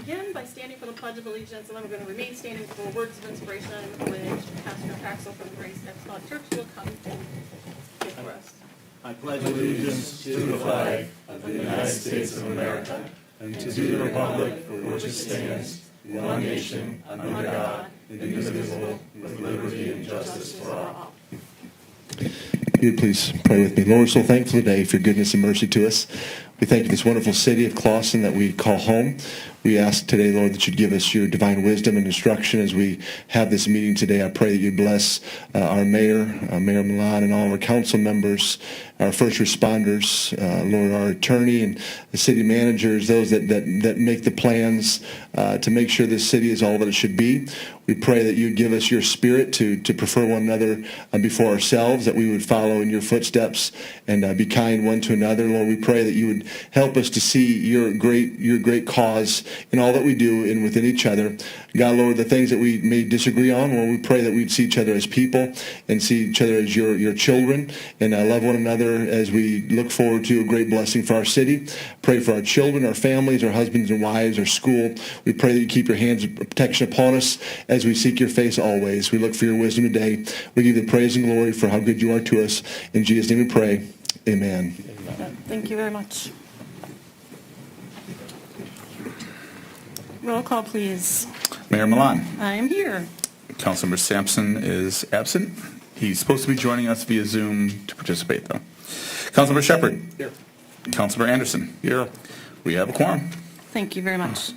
begin by standing for the Pledge of Allegiance, and then we're going to remain standing for words of inspiration, which Pastor Traxel from Grace Apostolic Church will come and give for us. I pledge allegiance to the flag of the United States of America and to the republic for which it stands, one nation, under God, indivisible, with liberty and justice for all. If you would please pray with me. Lord, we're so thankful today for your goodness and mercy to us. We thank you for this wonderful city of Clawson that we call home. We ask today, Lord, that you'd give us your divine wisdom and instruction as we have this meeting today. I pray that you'd bless our mayor, Mayor Milan, and all of our council members, our first responders, Lord, our attorney and the city managers, those that make the plans to make sure this city is all that it should be. We pray that you'd give us your spirit to prefer one another before ourselves, that we would follow in your footsteps and be kind one to another. Lord, we pray that you would help us to see your great cause in all that we do and within each other. God, Lord, the things that we may disagree on, Lord, we pray that we'd see each other as people and see each other as your children and love one another as we look forward to a great blessing for our city. Pray for our children, our families, our husbands and wives, our school. We pray that you keep your hands of protection upon us as we seek your face always. We look for your wisdom today. We give you the praise and glory for how good you are to us. In Jesus' name we pray. Amen. Thank you very much. Roll call, please. Mayor Milan. I am here. Councilmember Sampson is absent. He's supposed to be joining us via Zoom to participate, though. Councilmember Shepard. Here. Councilmember Anderson. Here. We have a quorum. Thank you very much.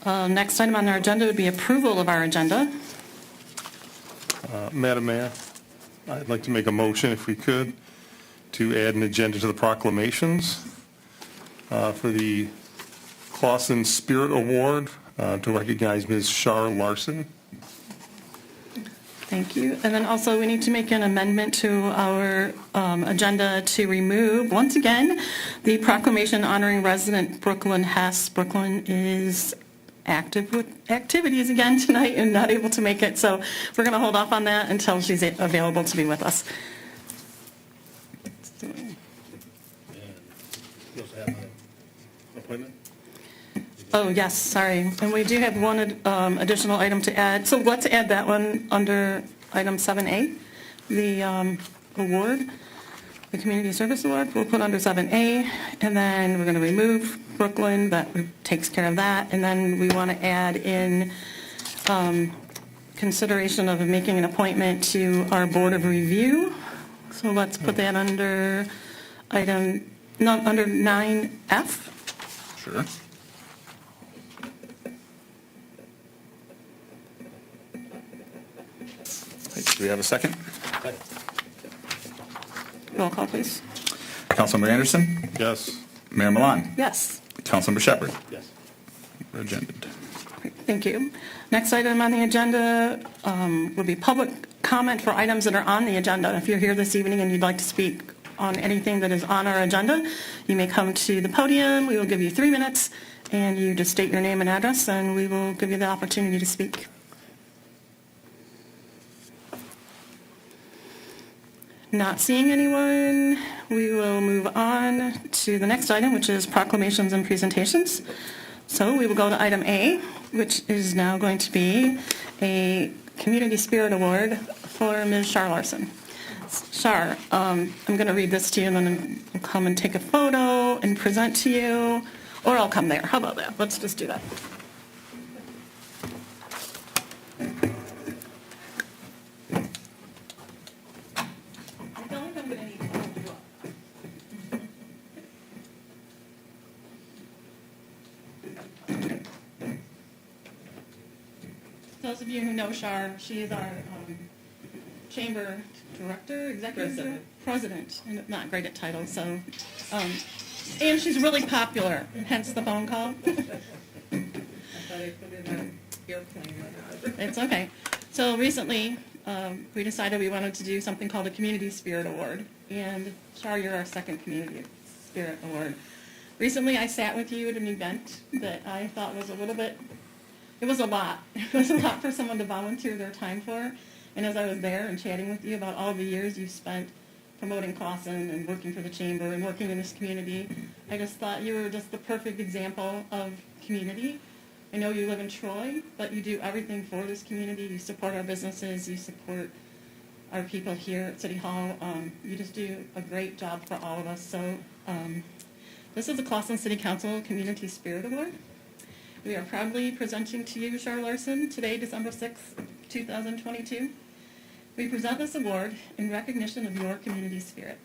Next item on our agenda would be approval of our agenda. Madam Mayor, I'd like to make a motion, if we could, to add an agenda to the proclamations for the Clawson Spirit Award to recognize Ms. Shar Larson. Thank you. And then also we need to make an amendment to our agenda to remove, once again, the proclamation honoring resident Brooklyn Hess. Brooklyn is active with activities again tonight and not able to make it. So we're going to hold off on that until she's available to be with us. You also have an appointment? Oh, yes, sorry. And we do have one additional item to add. So let's add that one under item 7A, the award, the Community Service Award. We'll put under 7A, and then we're going to remove Brooklyn. That takes care of that. And then we want to add in consideration of making an appointment to our Board of Review. So let's put that under under 9F. Sure. Do we have a second? Roll call, please. Councilmember Anderson. Yes. Mayor Milan. Yes. Councilmember Shepard. Yes. We're agended. Thank you. Next item on the agenda will be public comment for items that are on the agenda. If you're here this evening and you'd like to speak on anything that is on our agenda, you may come to the podium. We will give you 3 minutes, and you just state your name and address, and we will give you the opportunity to speak. Not seeing anyone, we will move on to the next item, which is proclamations and presentations. So we will go to item A, which is now going to be a Community Spirit Award for Ms. Shar Larson. Shar, I'm going to read this to you, and then I'll come and take a photo and present to you, or I'll come there. How about that? Let's just do that. Those of you who know Shar, she is our chamber director, executive president, and not great at titles, so, and she's really popular, hence the phone call. I thought I put it on airplane. It's okay. So recently, we decided we wanted to do something called a Community Spirit Award, and Shar, you're our second Community Spirit Award. Recently, I sat with you at an event that I thought was a little bit. It was a lot. It was a lot for someone to volunteer their time for. And as I was there and chatting with you about all the years you spent promoting Clawson and working for the chamber and working in this community, I just thought you were just the perfect example of community. I know you live in Troy, but you do everything for this community. You support our businesses, you support our people here at City Hall. You just do a great job for all of us. So this is the Clawson City Council Community Spirit Award. We are proudly presenting to you, Char Larson, today, December 6th, 2022. We present this award in recognition of your community spirit.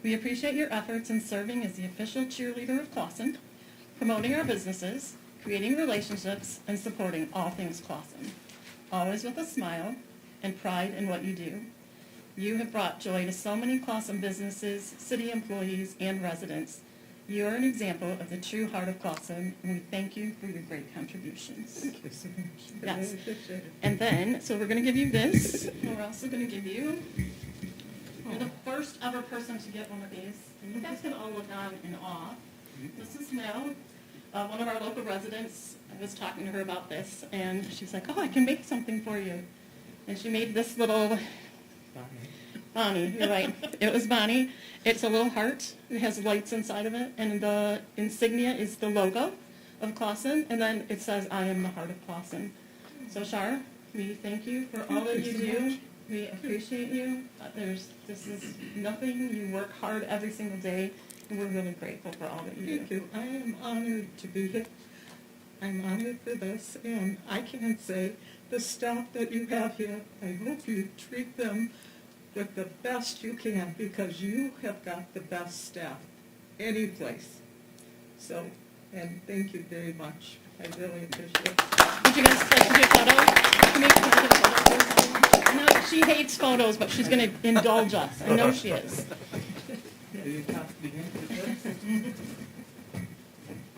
We appreciate your efforts in serving as the official cheerleader of Clawson, promoting our businesses, creating relationships, and supporting all things Clawson, always with a smile and pride in what you do. You have brought joy to so many Clawson businesses, city employees, and residents. You are an example of the true heart of Clawson, and we thank you for your great contributions. Thank you so much. I Yes. really appreciate it. And then, so we're going to give you this, and we're also going to give you, you're the first ever person to get one of these, and you guys can all look on in awe. This is Mel, one of our local residents. I was talking to her about this, and she's like, oh, I can make something for you. And she made this little, Bonnie, you're right. It was Bonnie. It's a little heart. It has lights inside of it, and the insignia is the logo of Clawson, and then it says, I am the heart of Clawson. So, Char, we thank you for all that you do. We appreciate you. This is nothing. You work hard every single day, and we're really grateful for all that you do. Thank you. I am honored to be here. I'm honored for this, and I can say the staff that you have here, I hope you treat them with the best you can, because you have got the best staff any place. So, and thank you very much. I really appreciate it. Would you guys like to do a photo? Can we get a photo? I know she hates photos, but she's going to indulge us. I know she is.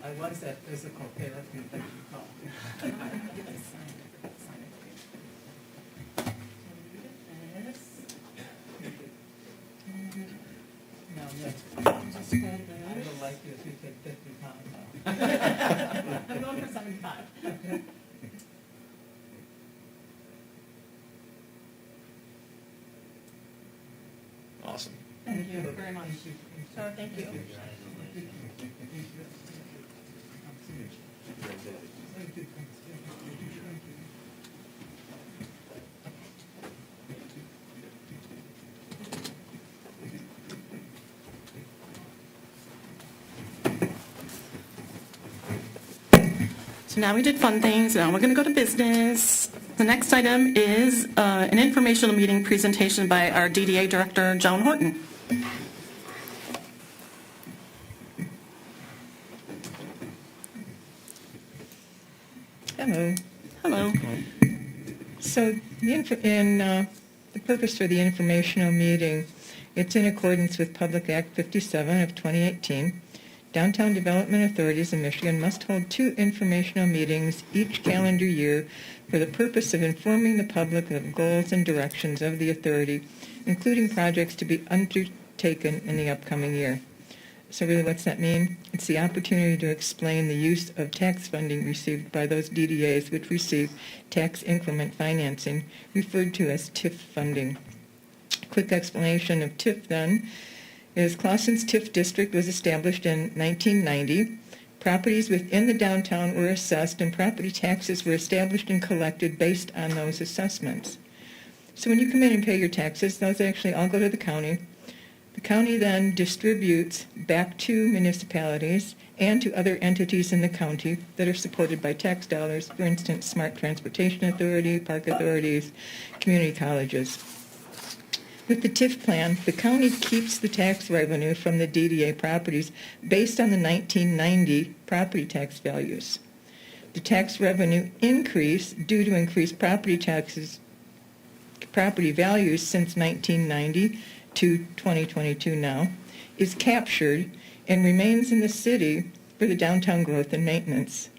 I was at physical therapy that you called. No, that's fine. Just hold that. I would like you if you take 50 pounds I'm going for 75. Awesome. Thank you very much. Char, thank you. So now we did fun things, now we're going to go to business. The next item is an informational meeting presentation by our DDA Director, Joan Horton. Hello. Hello. So the purpose for the informational meeting, it's in accordance with Public Act 57 of 2018. Downtown Development Authorities in Michigan must hold 2 informational meetings each calendar year for the purpose of informing the public of goals and directions of the authority, including projects to be undertaken in the upcoming year. So really, what's that mean? It's the opportunity to explain the use of tax funding received by those DDAs which receive tax increment financing, referred to as TIF funding. Quick explanation of TIF then is Clawson's TIF district was established in 1990. Properties within the downtown were assessed, and property taxes were established and collected based on those assessments. So when you come in and pay your taxes, those actually all go to the county. The county then distributes back to municipalities and to other entities in the county that are supported by tax dollars, for instance, Smart Transportation Authority, park authorities, community colleges. With the TIF plan, the county keeps the tax revenue from the DDA properties based on the 1990 property tax values. The tax revenue increase due to increased property values since 1990 to 2022 now is captured and remains in the city for the downtown growth and maintenance.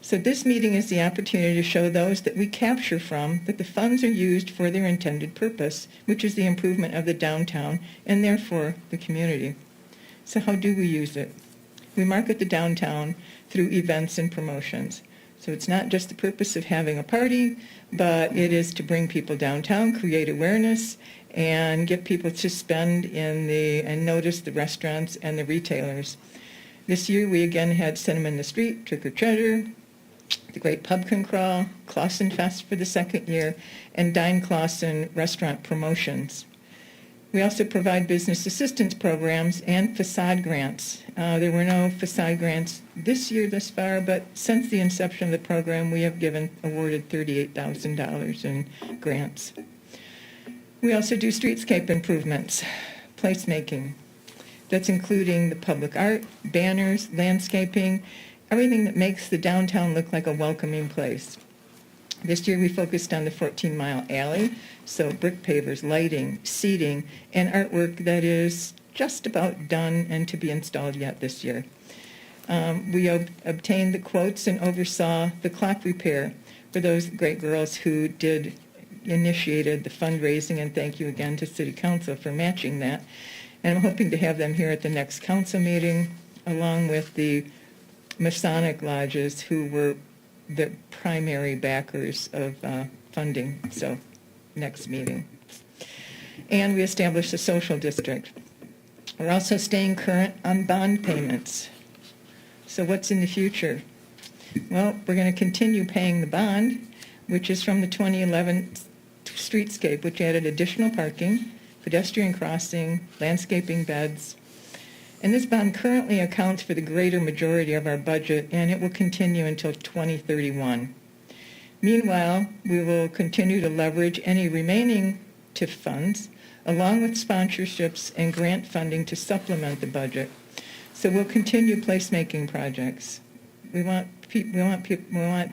So this meeting is the opportunity to show those that we capture from that the funds are used for their intended purpose, which is the improvement of the downtown and therefore the community. So how do we use it? We market the downtown through events and promotions. So it's not just the purpose of having a party, but it is to bring people downtown, create awareness, and get people to spend and notice the restaurants and the retailers. This year we again had Cinnamon in the Street, Trick or Treasure, the Great Pubkin Crawl, Clausen Fest for the second year, and Dine Clausen restaurant promotions. We also provide business assistance programs and facade grants. There were no facade grants this year thus far, but since the inception of the program, we have awarded $38,000 in grants. We also do streetscape improvements, placemaking. That's including the public art, banners, landscaping, everything that makes the downtown look like a welcoming place. This year we focused on the 14-mile alley, so brick pavers, lighting, seating, and artwork that is just about done and to be installed yet this year. We obtained the quotes and oversaw the clock repair for those great girls who initiated the fundraising, and thank you again to City Council for matching that. And I'm hoping to have them here at the next council meeting, along with the Masonic lodges who were the primary backers of funding, so next meeting. And we established a social district. We're also staying current on bond payments. So what's in the future? Well, we're going to continue paying the bond, which is from the 2011 streetscape, which added additional parking, pedestrian crossing, landscaping beds. And this bond currently accounts for the greater majority of our budget, and it will continue until 2031. Meanwhile, we will continue to leverage any remaining TIF funds, along with sponsorships and grant funding to supplement the budget. So we'll continue placemaking projects. We want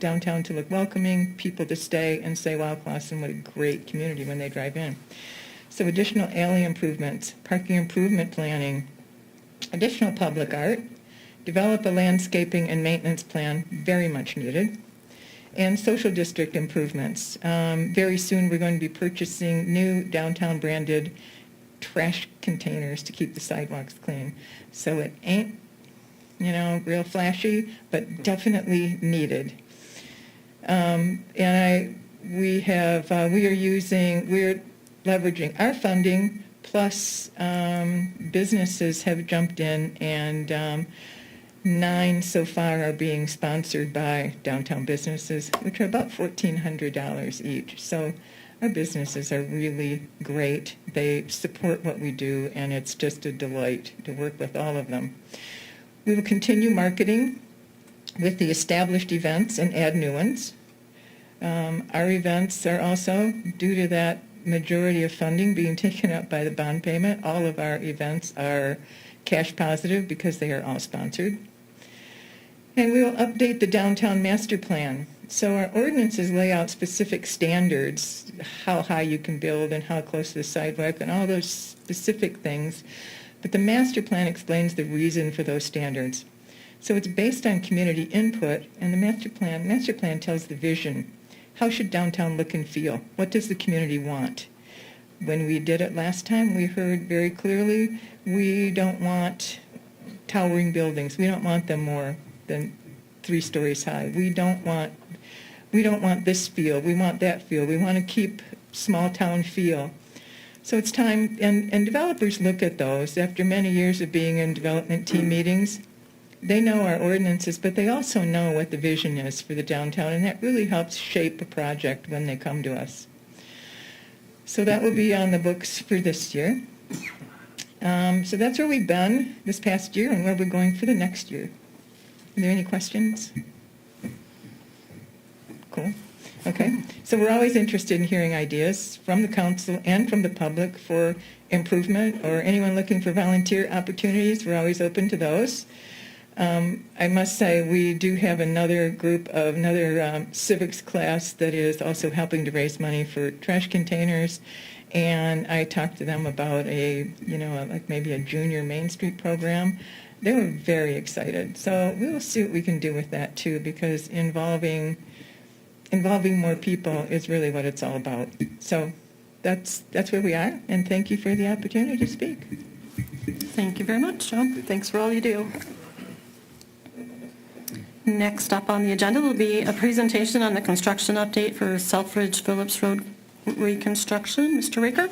downtown to look welcoming, people to stay and say, wow, Clausen, what a great community when they drive in. So additional alley improvements, parking improvement planning, additional public art, develop a landscaping and maintenance plan, very much needed, and social district improvements. Very soon we're going to be purchasing new downtown branded trash containers to keep the sidewalks clean. So it ain't, real flashy, but definitely needed. We're leveraging our funding, plus businesses have jumped in, and 9 so far are being sponsored by downtown businesses, which are about $1,400 each. So our businesses are really great. They support what we do, and it's just a delight to work with all of them. We will continue marketing with the established events and add new ones. Our events are also, due to that majority of funding being taken up by the bond payment, all of our events are cash positive because they are all sponsored. And we will update the downtown master plan. So our ordinances lay out specific standards, how high you can build and how close to the sidewalk and all those specific things. But the master plan explains the reason for those standards. So it's based on community input, and the master plan tells the vision. How should downtown look and feel? What does the community want? When we did it last time, we heard very clearly, we don't want towering buildings. We don't want them more than 3 stories high. We don't want this feel. We want that feel. We want to keep small town feel. So it's time, and developers look at those. After many years of being in development team meetings, they know our ordinances, but they also know what the vision is for the downtown, and that really helps shape a project when they come to us. So that will be on the books for this year. So that's where we've been this past year and where we're going for the next year. Are there any questions? Cool. Okay. So we're always interested in hearing ideas from the council and from the public for improvement, or anyone looking for volunteer opportunities. We're always open to those. I must say we do have another civics class that is also helping to raise money for trash containers, and I talked to them about maybe a junior Main Street program. They were very excited. So we will see what we can do with that too, because involving more people is really what it's all about. So that's where we are, and thank you for the opportunity to speak. Thank you very much, Joan. Thanks for all you do. Next up on the agenda will be a presentation on the construction update for Selfridge Phillips Road reconstruction. Mr. Raker?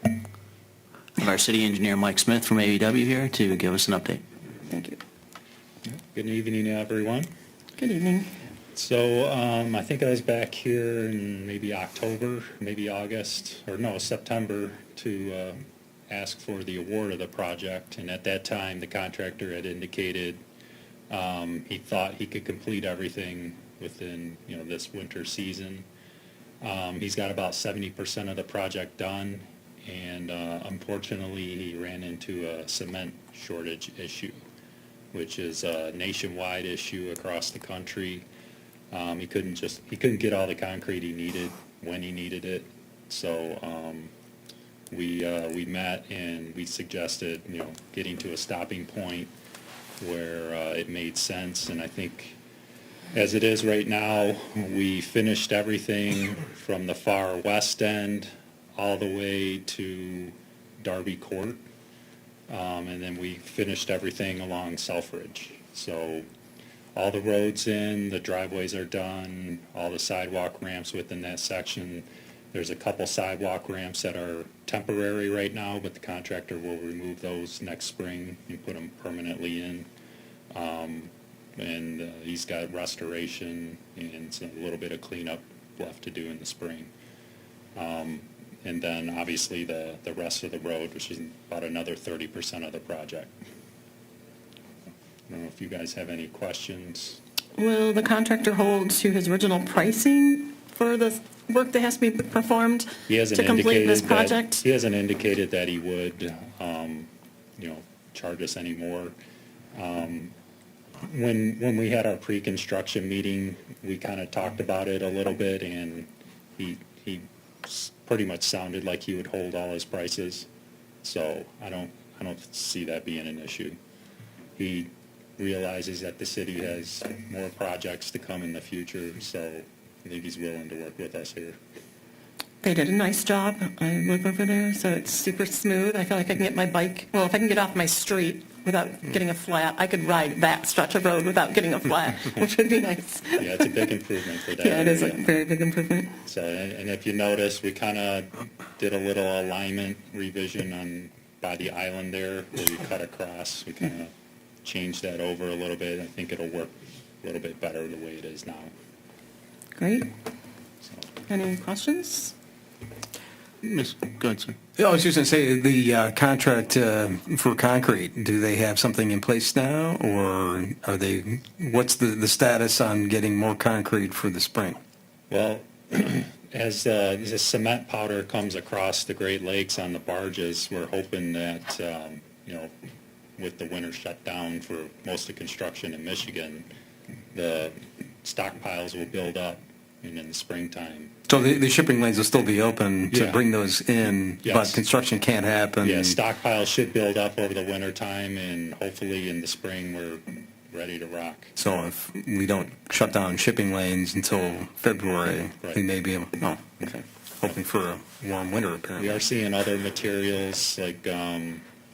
I have our city engineer Mike Smith from AEW here to give us an update. Thank you. Good evening, everyone. Good evening. So I think I was back here in maybe October, maybe August, or no, September, to ask for the award of the project. And at that time, the contractor had indicated he thought he could complete everything within, this winter season. He's got about 70% of the project done, and unfortunately, he ran into a cement shortage issue, which is a nationwide issue across the country. He couldn't get all the concrete he needed when he needed it. So we met and we suggested, getting to a stopping point where it made sense. And I think as it is right now, we finished everything from the far west end all the way to Darby Court. And then we finished everything along Selfridge. So all the roads in, the driveways are done, all the sidewalk ramps within that section. There's a couple sidewalk ramps that are temporary right now, but the contractor will remove those next spring and put them permanently in. And he's got restoration and a little bit of cleanup left to do in the spring. And then obviously the rest of the road, which is about another 30% of the project. I don't know if you guys have any questions. Will the contractor hold to his original pricing for the work that has to be performed He hasn't to complete this indicated project? He hasn't indicated that he would, charge us any more. When we had our pre-construction meeting, we kind of talked about it a little bit, and he pretty much sounded like he would hold all his prices. So I don't see that being an issue. He realizes that the city has more projects to come in the future, so I think he's willing to work with us here. They did a nice job. I live over there, so it's super smooth. I feel like I can get my bike, well, if I can get off my street without getting a flat, I could ride that stretch of road without getting a flat, which would be nice. Yeah, it's a big improvement for that. Yeah, it is a area. very big improvement. So, and if you notice, we kind of did a little alignment revision by the island there, where we cut across. We kind of changed that over a little bit. I think it'll work a little bit better the way it is now. Great. So, Any questions? Go ahead, sir. Yeah, I was just going to say, the contract for concrete, do they have something in place now, or what's the status on getting more concrete for the spring? well, as the cement powder comes across the Great Lakes on the barges, we're hoping that, with the winter shutdown for most of construction in Michigan, the stockpiles will build up and in the springtime. So the shipping lanes will still be open to Yeah. bring those in, Yes. but construction can't happen? Yeah, stockpiles should build up over the winter time, and hopefully in the spring we're ready to rock. So if we don't shut down shipping lanes until February, Right. we may be able, okay. Hoping for a warm winter, apparently. We are seeing other materials like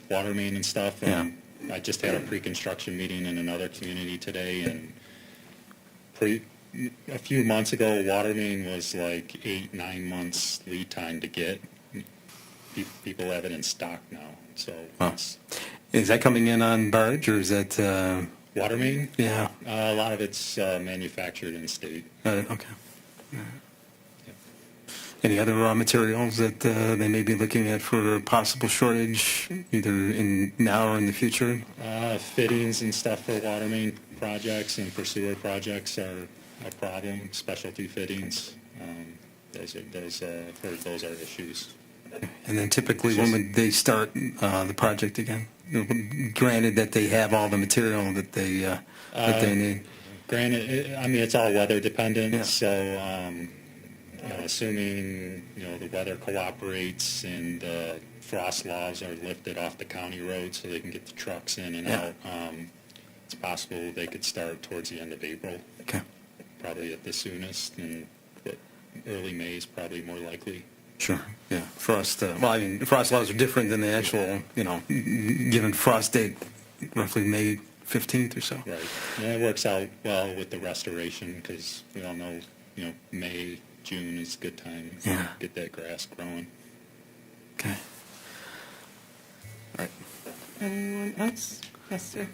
water main and stuff. And I just had a pre-construction meeting in another community today, and a few months ago, water main was like 8-9 months lead time to get. People have it in stock now, so Wow. it's Is that coming in on barge, or is that, water main. yeah, A lot of it's manufactured in state. okay. Any other raw materials that they may be looking at for a possible shortage, either in now or in the future? Fittings and stuff for water main projects and for sewer projects are a problem. Specialty fittings, those are issues. And then typically, when would they start the project again? Granted that they have all the material that they need. Granted, it's all weather dependent, Yeah. so assuming the weather cooperates and frost laws are lifted off the county roads so they can get the trucks in and Yeah. out, it's possible they could start towards the end of April, Okay, probably at the soonest, but early May is probably more likely. sure, yeah. Frost, frost laws are different than the actual, given frost date, roughly May 15th or so. Right, and it works out well with the restoration because we all know, May, June is a good time to Yeah. get that grass growing. Okay. All right. Anyone else? Yes, sir.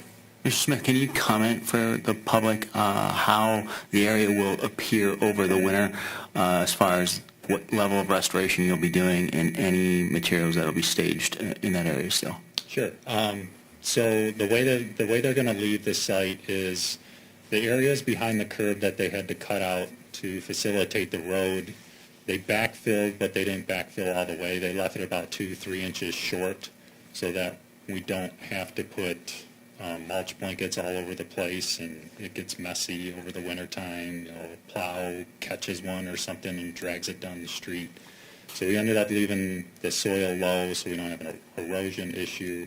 Mr. Smith, can you comment for the public how the area will appear over the winter as far as what level of restoration you'll be doing and any materials that will be staged in that area still? Sure. So the way they're going to leave the site is the areas behind the curb that they had to cut out to facilitate the road. They backfilled, but they didn't backfill all the way. They left it about 2-3 inches short so that we don't have to put mulch blankets all over the place and it gets messy over the winter time. Plow catches one or something and drags it down the street. So we ended up leaving the soil low so we don't have an erosion issue.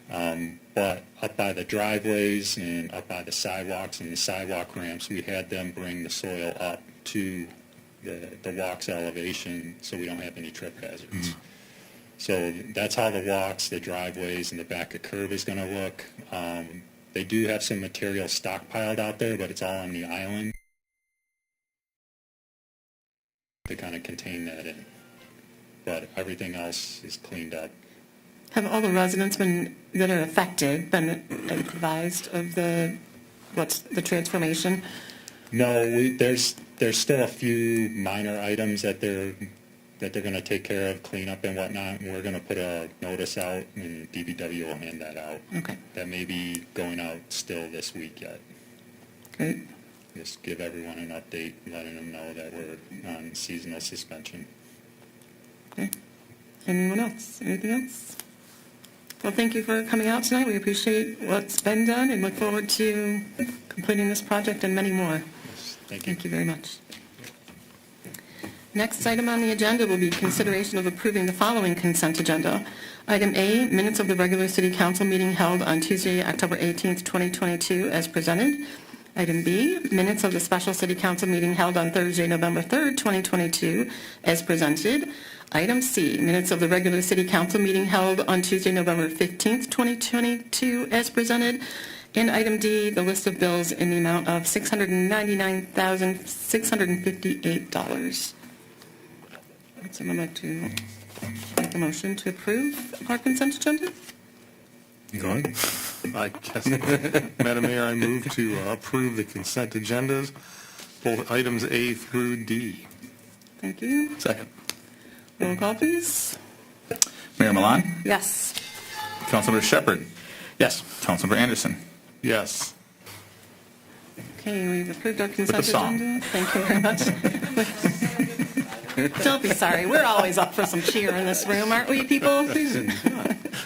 But up by the driveways and up by the sidewalks and the sidewalk ramps, we had them bring the soil up to the walk's elevation so we don't have any trip hazards. So that's how the walks, the driveways, and the back of curb is going to look. They do have some material stockpiled out there, but it's all on the island to kind of contain that in. But everything else is cleaned up. Have all the residents that are affected been advised of the transformation? No, there's still a few minor items that they're going to take care of, clean up and whatnot, and we're going to put a notice out, and DPW will hand that out. Okay, That may be going out still this week yet. great. Just give everyone an update, letting them know that we're on seasonal suspension. Okay. Anyone else? Anything else? Well, thank you for coming out tonight. We appreciate what's been done and look forward to completing this project and many more. Thank you. Thank you very much. Next item on the agenda will be consideration of approving the following consent agenda. Item A, minutes of the regular city council meeting held on Tuesday, October 18th, 2022, as presented. Item B, minutes of the special city council meeting held on Thursday, November 3rd, 2022, as presented. Item C, minutes of the regular city council meeting held on Tuesday, November 15th, 2022, as presented. And item D, the list of bills in the amount of $699,658. Would someone like to make a motion to approve our consent agenda? Go ahead. I guess, Madam Mayor, I move to approve the consent agendas, both items A through D. Thank you. Second. Roll call, please. Mayor Milan? Yes. Councilmember Shepherd? Yes. Councilmember Anderson? Yes. Okay, we've approved our consent song. agenda. Thank you very much. Don't be sorry. We're always up for some cheer in this room, aren't we, people?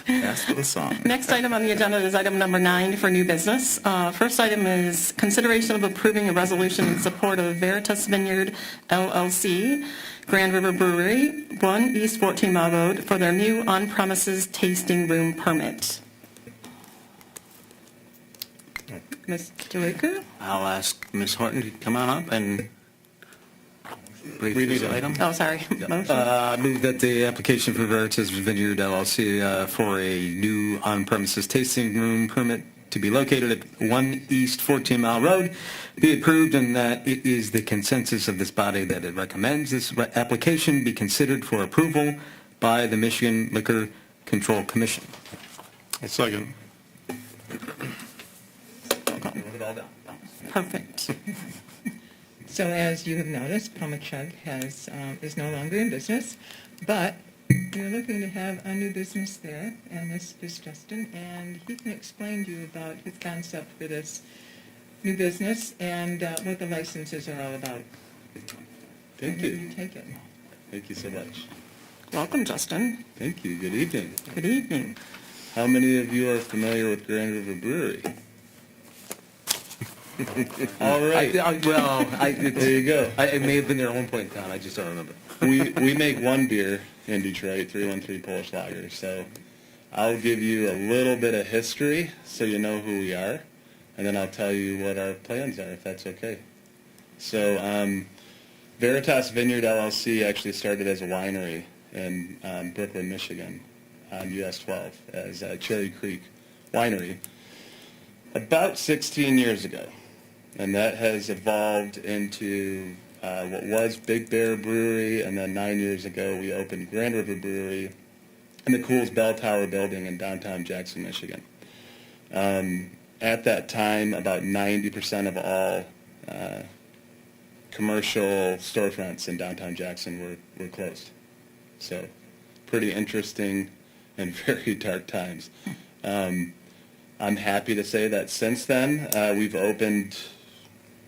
Ask for the song. Next item on the agenda is item number 9 for new business. First item is consideration of approving a resolution in support of Veritas Vineyard LLC, Grand River Brewery, 1 East 14 Mile Road, for their new on-premises tasting room permit. Mr. Waker? I'll ask Ms. Horton to come on up and brief this item. Oh, sorry. Motion? I move that the application for Veritas Vineyard LLC for a new on-premises tasting room permit to be located at 1 East 14 Mile Road be approved, and that it is the consensus of this body that it recommends this application be considered for approval by the Michigan Liquor Control Commission. I'll second. Perfect. So as you have noticed, Pomachug is no longer in business, but we're looking to have a new business there, and this is Justin, and he can explain to you about his concept for this new business and what the licenses are all about. Thank You you. take it. Thank you so much. Welcome, Justin. Thank you. Good evening. Good evening. How many of you are familiar with Grand River Brewery? All right. There you go. I may have been there at one point in time. I just don't remember. We make one beer in Detroit, 313 Polish Lager. So I'll give you a little bit of history so you know who we are, and then I'll tell you what our plans are, if that's okay. So Veritas Vineyard LLC actually started as a winery in Brooklyn, Michigan, on US 12 as Cherry Creek Winery about 16 years ago. And that has evolved into what was Big Bear Brewery, and then 9 years ago we opened Grand River Brewery in the Cool's Bell Tower building in downtown Jackson, Michigan. at that time, about 90% of all commercial storefronts in downtown Jackson were closed. So pretty interesting and very dark times. I'm happy to say that since then, we've opened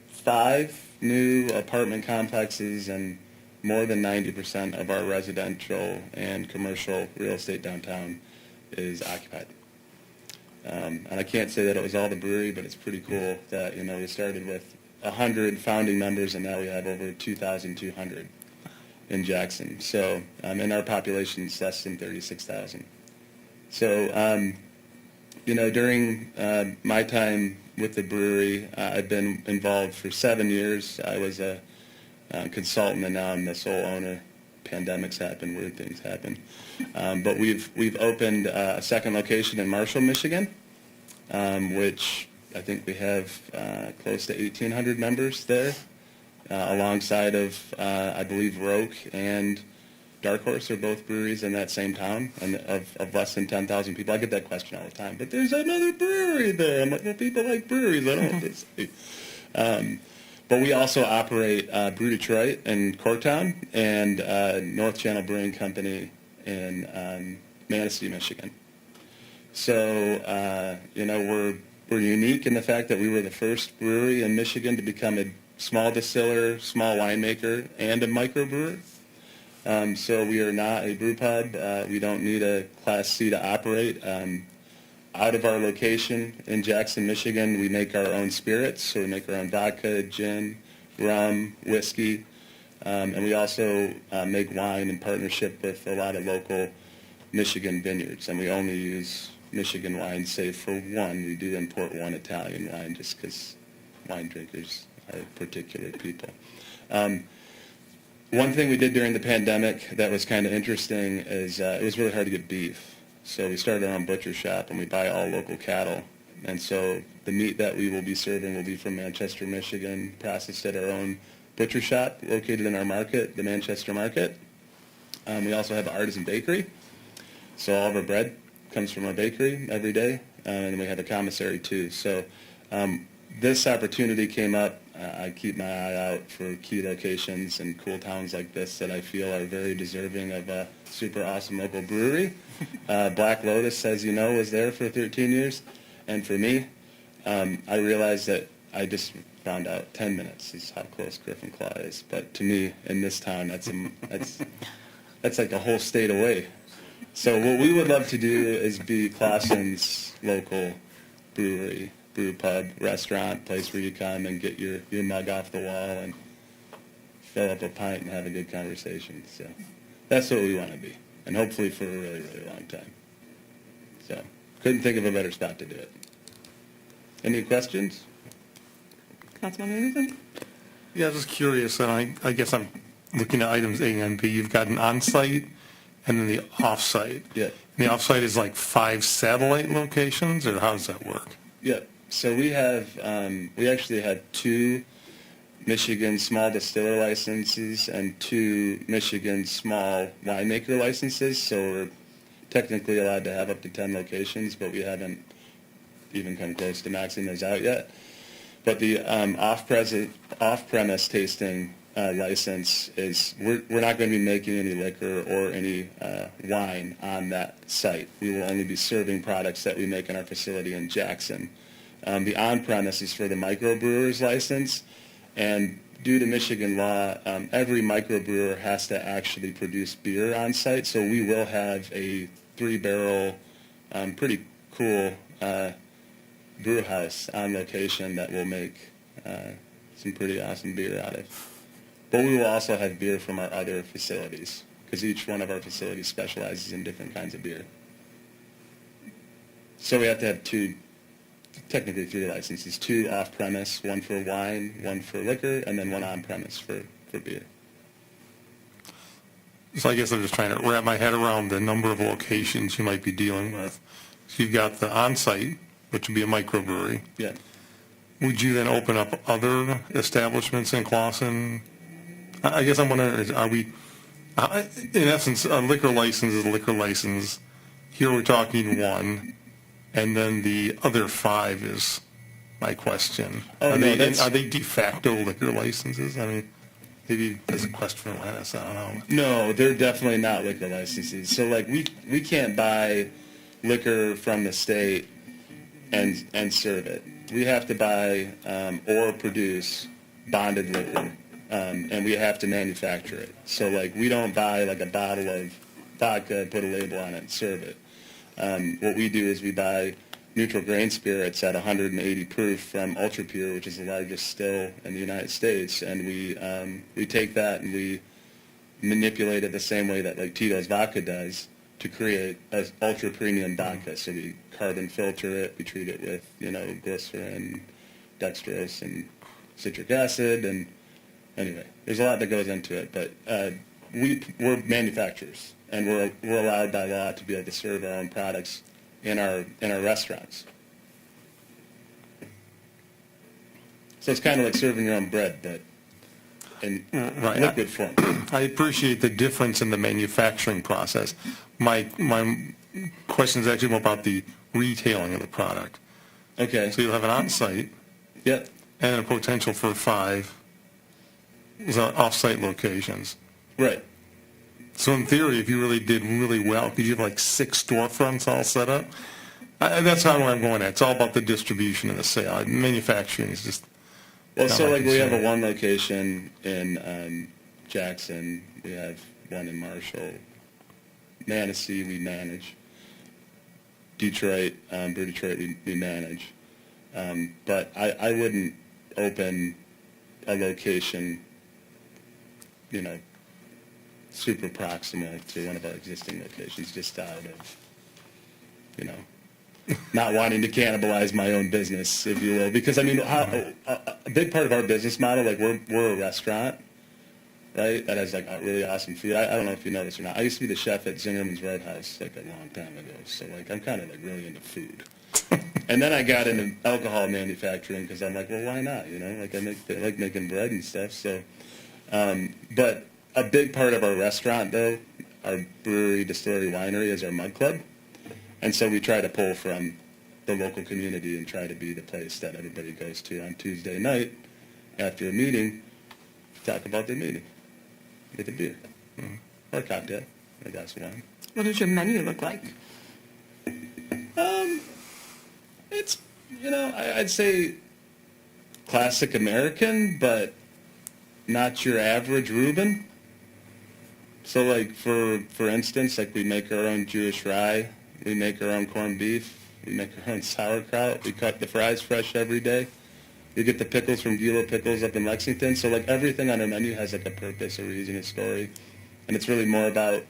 5 new apartment complexes, and more than 90% of our residential and commercial real estate downtown is occupied. And I can't say that it was all the brewery, but it's pretty cool that, we started with 100 founding members, and now we have over 2,200 in Jackson. So, and our population is less than 36,000. So, during my time with the brewery, I've been involved for 7 years. I was a consultant, and now I'm the sole owner. Pandemics happen, weird things happen. But we've opened a second location in Marshall, Michigan, which I think we have close to 1,800 members there, alongside of, I believe, Roke and Dark Horse are both breweries in that same town, and of less than 10,000 people. I get that question all the time, but there's another brewery there. I'm like, well, people like breweries. I don't know what to say. But we also operate Brew Detroit in Corktown and North Channel Brewing Company in Manistee, Michigan. So, we're unique in the fact that we were the first brewery in Michigan to become a small distiller, small winemaker, and a microbrewer. So we are not a brew pub. We don't need a Class C to operate. Out of our location in Jackson, Michigan, we make our own spirits. So we make our own vodka, gin, rum, whiskey, and we also make wine in partnership with a lot of local Michigan vineyards. And we only use Michigan wine, save for one. We do import one Italian wine just because wine drinkers are particular people. One thing we did during the pandemic that was kind of interesting is it was really hard to get beef. So we started our own butcher shop, and we buy all local cattle. And so the meat that we will be serving will be from Manchester, Michigan, processed at our own butcher shop located in our market, the Manchester Market. We also have an artisan bakery. So all of our bread comes from our bakery every day, and we have a commissary too. So this opportunity came up. I keep my eye out for key locations in cool towns like this that I feel are very deserving of a super awesome local brewery. Black Lotus, as you know, was there for 13 years. And for me, I realized that I just found out 10 minutes is how close Griffin Claw is. But to me, in this town, that's like a whole state away. So what we would love to do is be Clausen's local brewery, brew pub, restaurant, place where you come and get your mug off the wall and fill up a pint and have a good conversation. So that's what we want to be, and hopefully for a really, really long time. So couldn't think of a better spot to do it. Any questions? Councilman Anderson? Yeah, I was curious, and I guess I'm looking at items A and B. You've got an on-site and then the off-site. Yeah. And the off-site is like 5 satellite locations, or how does that work? Yeah. So we have, we actually had 2 Michigan small distiller licenses and 2 Michigan small winemaker licenses. So we're technically allowed to have up to 10 locations, but we haven't even come close to maxing those out yet. But the off-premise tasting license is, we're not going to be making any liquor or any wine on that site. We will only be serving products that we make in our facility in Jackson. The on-premise is for the microbrewer's license, and due to Michigan law, every microbrewer has to actually produce beer on site, so we will have a 3-barrel, pretty cool brew house on location that will make some pretty awesome beer out of. But we will also have beer from our other facilities, because each one of our facilities specializes in different kinds of beer. So we have to have 2, technically 3 licenses, 2 off-premise, 1 for wine, 1 for liquor, and then 1 on-premise for beer. So I guess I'm just trying to wrap my head around the number of locations you might be dealing with. So you've got the on-site, which would be a microbrewery. Yeah. Would you then open up other establishments in Clausen? I guess I'm wondering, are we, in essence, a liquor license is a liquor license. Here we're talking 1. And then the other 5 is my question. Oh, are no, they, that's- are they de facto liquor licenses? I mean, maybe there's a question for Lennis, I don't know. No, they're definitely not liquor licenses. So like we can't buy liquor from the state and serve it. We have to buy or produce bonded liquor, and we have to manufacture it. So like we don't buy like a bottle of vodka, put a label on it, and serve it. What we do is we buy neutral grain spirits at 180 proof from Ultra Pure, which is the largest still in the United States, and we take that and we manipulate it the same way that like Tito's vodka does to create an ultra premium vodka. So we carbon filter it, we treat it with glycerin, dextrose, and citric acid, and anyway, there's a lot that goes into it. But we're manufacturers, and we're allowed by law to be able to serve our own products in our restaurants. So it's kind of like serving your own bread, but in Right. liquid form. I appreciate the difference in the manufacturing process. My question is actually more about the retailing of the product. Okay. So you'll have an on-site Yep. and a potential for 5 off-site locations. Right. So in theory, if you really did really well, could you have like 6 storefronts all set up? That's not where I'm going at. It's all about the distribution and the sale. Manufacturing is just Well, not so my like we have concern. a one location in Jackson. We have one in Marshall. Manistee we manage. Detroit, Brew Detroit we manage. But I wouldn't open a location, super proximal to one of our existing locations, just out of, not wanting to cannibalize my own business, if you will. Because, I mean, a big part of our business model, like, we're a restaurant, right, that has, like, really awesome food. I don't know if you know this or not. I used to be the chef at Zingerman's Roadhouse, like, a long time ago. So, like, I'm kind of, like, really into food. And then I got into alcohol manufacturing because I'm like, well, why not, Like, I like making bread and stuff, so. But a big part of our restaurant, though, our brewery, distillery, winery, is our mug club. And so we try to pull from the local community and try to be the place that everybody goes to on Tuesday night after a meeting, talk about their meeting, get a beer, or a cocktail, or a glass of wine. What does your menu look like? It's, I'd say classic American, but not your average Reuben. So, like, for instance, like, we make our own Jewish rye, we make our own corned beef, we make our own sauerkraut, we cut the fries fresh every day. We get the pickles from Gila Pickles up in Lexington. So, like, everything on our menu has, like, a purpose, a reason, a story. And it's really more about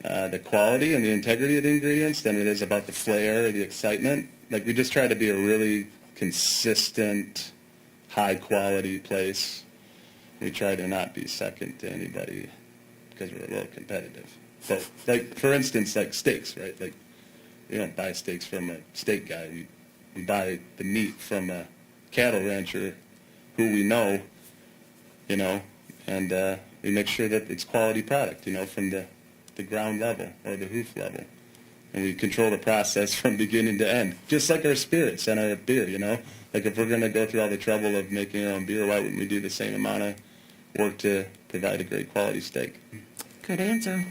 the quality and the integrity of the ingredients than it is about the flair or the excitement. Like, we just try to be a really consistent, high-quality place. We try to not be second to anybody because we're a little competitive. So, like, for instance, like steaks, right? Like, we don't buy steaks from a steak guy. We buy the meat from a cattle rancher who we know, and we make sure that it's quality product, from the ground level or the hoof level. And we control the process from beginning to end, just like our spirits and our beer, Like, if we're going to go through all the trouble of making our own beer, why wouldn't we do the same amount of work to provide a great quality steak? Good answer.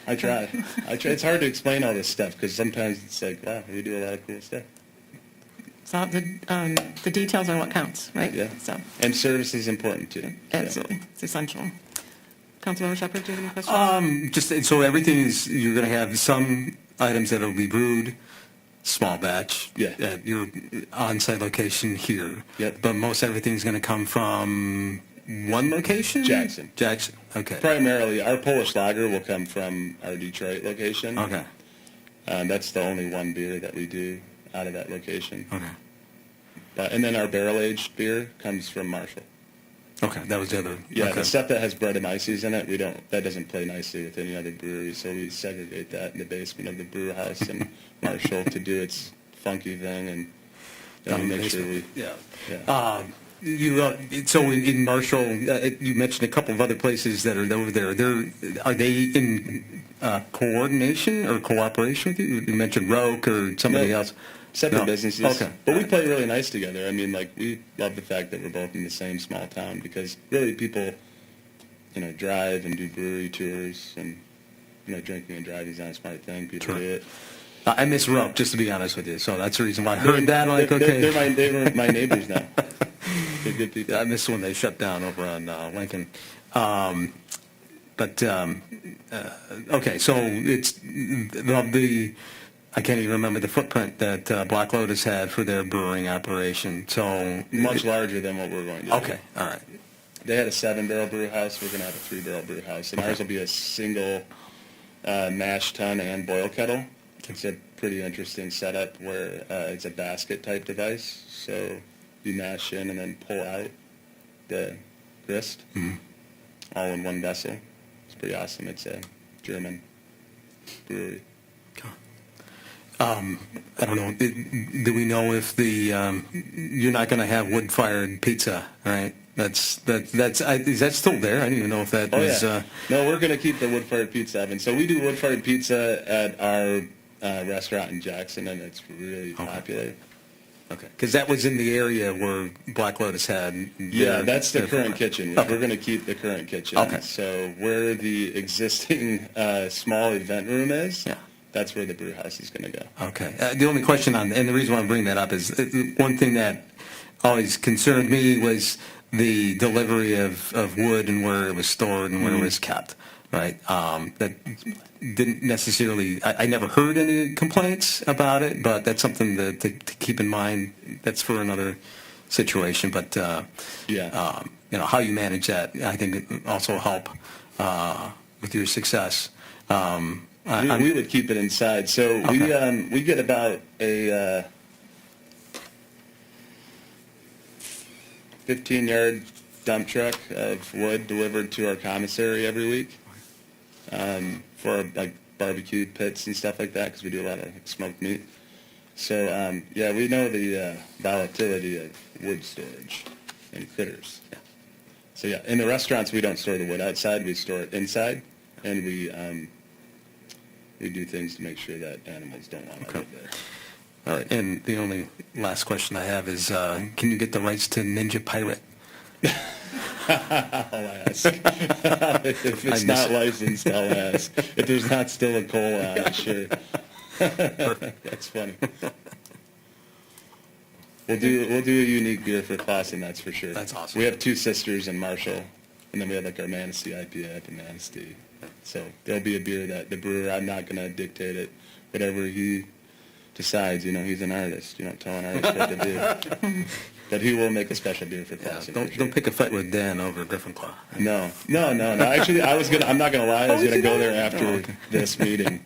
I try. It's hard to explain all this stuff because sometimes it's like, wow, we do a lot of cool stuff. So the details are what counts, right? Yeah. So, And service is important too. absolutely, it's essential. Councilmember Shepherd, do you have any questions? Just so everything is, you're going to have some items that will be brewed, small batch, Yeah. at your on-site location here. Yep. But most everything's going to come from one location? Jackson. Jackson, okay. Primarily, our Polish lager will come from our Detroit location. Okay, That's the only one beer that we do out of that location. okay. And then our barrel-aged beer comes from Marshall. Okay, that was the other. Yeah, okay. the stuff that has Brettanomyces in it, that doesn't play nicely with any other brewery, so we segregate that in the basement of the brew house in Marshall to do its funky thing, and then we make sure we... Yeah. Yeah. So in Marshall, you mentioned a couple of other places that are over there. Are they in coordination or cooperation with you? You mentioned Roke or somebody No. else. Separate No. businesses. Okay. But we play really nice together. I mean, like, we love the fact that we're both in the same small town because really people, drive and do brewery tours and, drinking and driving is not a smart thing. People Sure. do it. I miss Roke, just to be honest with you. So that's the reason why I heard that. I'm like, They're okay. they're my neighbors now. They're good people. I miss when they shut down over on Lincoln. Okay, so it's I can't even remember the footprint that Black Lotus had for their brewing operation. So Much larger than what we're going to do. Okay, all right. They had a 7-barrel brew house. We're going to have a 3-barrel brew house. And ours will be a single mash tun and boil kettle. It's a pretty interesting setup where it's a basket-type device. So you mash in and then pull out the grist all in one vessel. It's pretty awesome. It's a German brewery. I don't know. Do we know if you're not going to have wood-fired pizza, right? Is that still there? I didn't even know if that was. Yeah. No, we're going to keep the wood-fired pizza oven. So we do wood-fired pizza at our restaurant in Jackson, and it's really popular. Okay, because that was in the area where Black Lotus had. Yeah, that's the current kitchen. Okay. We're going to keep the current kitchen. Okay. So where the existing small event room is, Yeah. that's where the brew house is going to go. Okay. The only question and the reason why I'm bringing that up is one thing that always concerned me was the delivery of wood and where it was stored and where it was kept, right? That didn't necessarily, I never heard any complaints about it, but that's something to keep in mind. That's for another situation, but how you manage that, I think it also help with your success. We would keep it inside. So we get about a 15-yard dump truck of wood delivered to our commissary every week for like barbecue pits and stuff like that because we do a lot of smoked meat. So we know the volatility of wood storage and critters. Yeah. So in the restaurants we don't store the wood outside; we store it inside, and we do things to make sure that animals don't want to live there. All right, and the only last question I have is, can you get the rights to Ninja Pirate? I'll ask. If it's not licensed, I'll ask. If there's not still a cola on it, sure. That's funny. We'll do a unique beer for Clausen, that's for sure. That's awesome. We have 2 sisters in Marshall, and then we have like our Manistee IPA up in Manistee. So there'll be a beer that the brewer, I'm not going to dictate it. Whatever he decides, he's an artist. You don't tell an artist what to do. But he will make a special beer for Clausen. Don't pick a fight with Dan over Griffin Claw. No. Actually, I'm not going to lie. I was going to go there after this meeting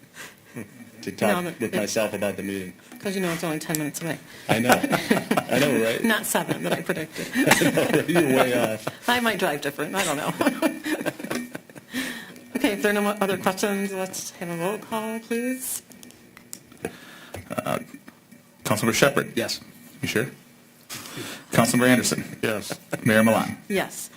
to talk with myself about the meeting. Because it's only 10 minutes away. I know, right? Not 7 that I predicted. You're way off. I might drive different. I don't know. Okay, if there are no other questions, let's have a roll call, please. Councilmember Shepherd? Yes. You sure? Councilmember Anderson? Yes. Mayor Milan? Yes.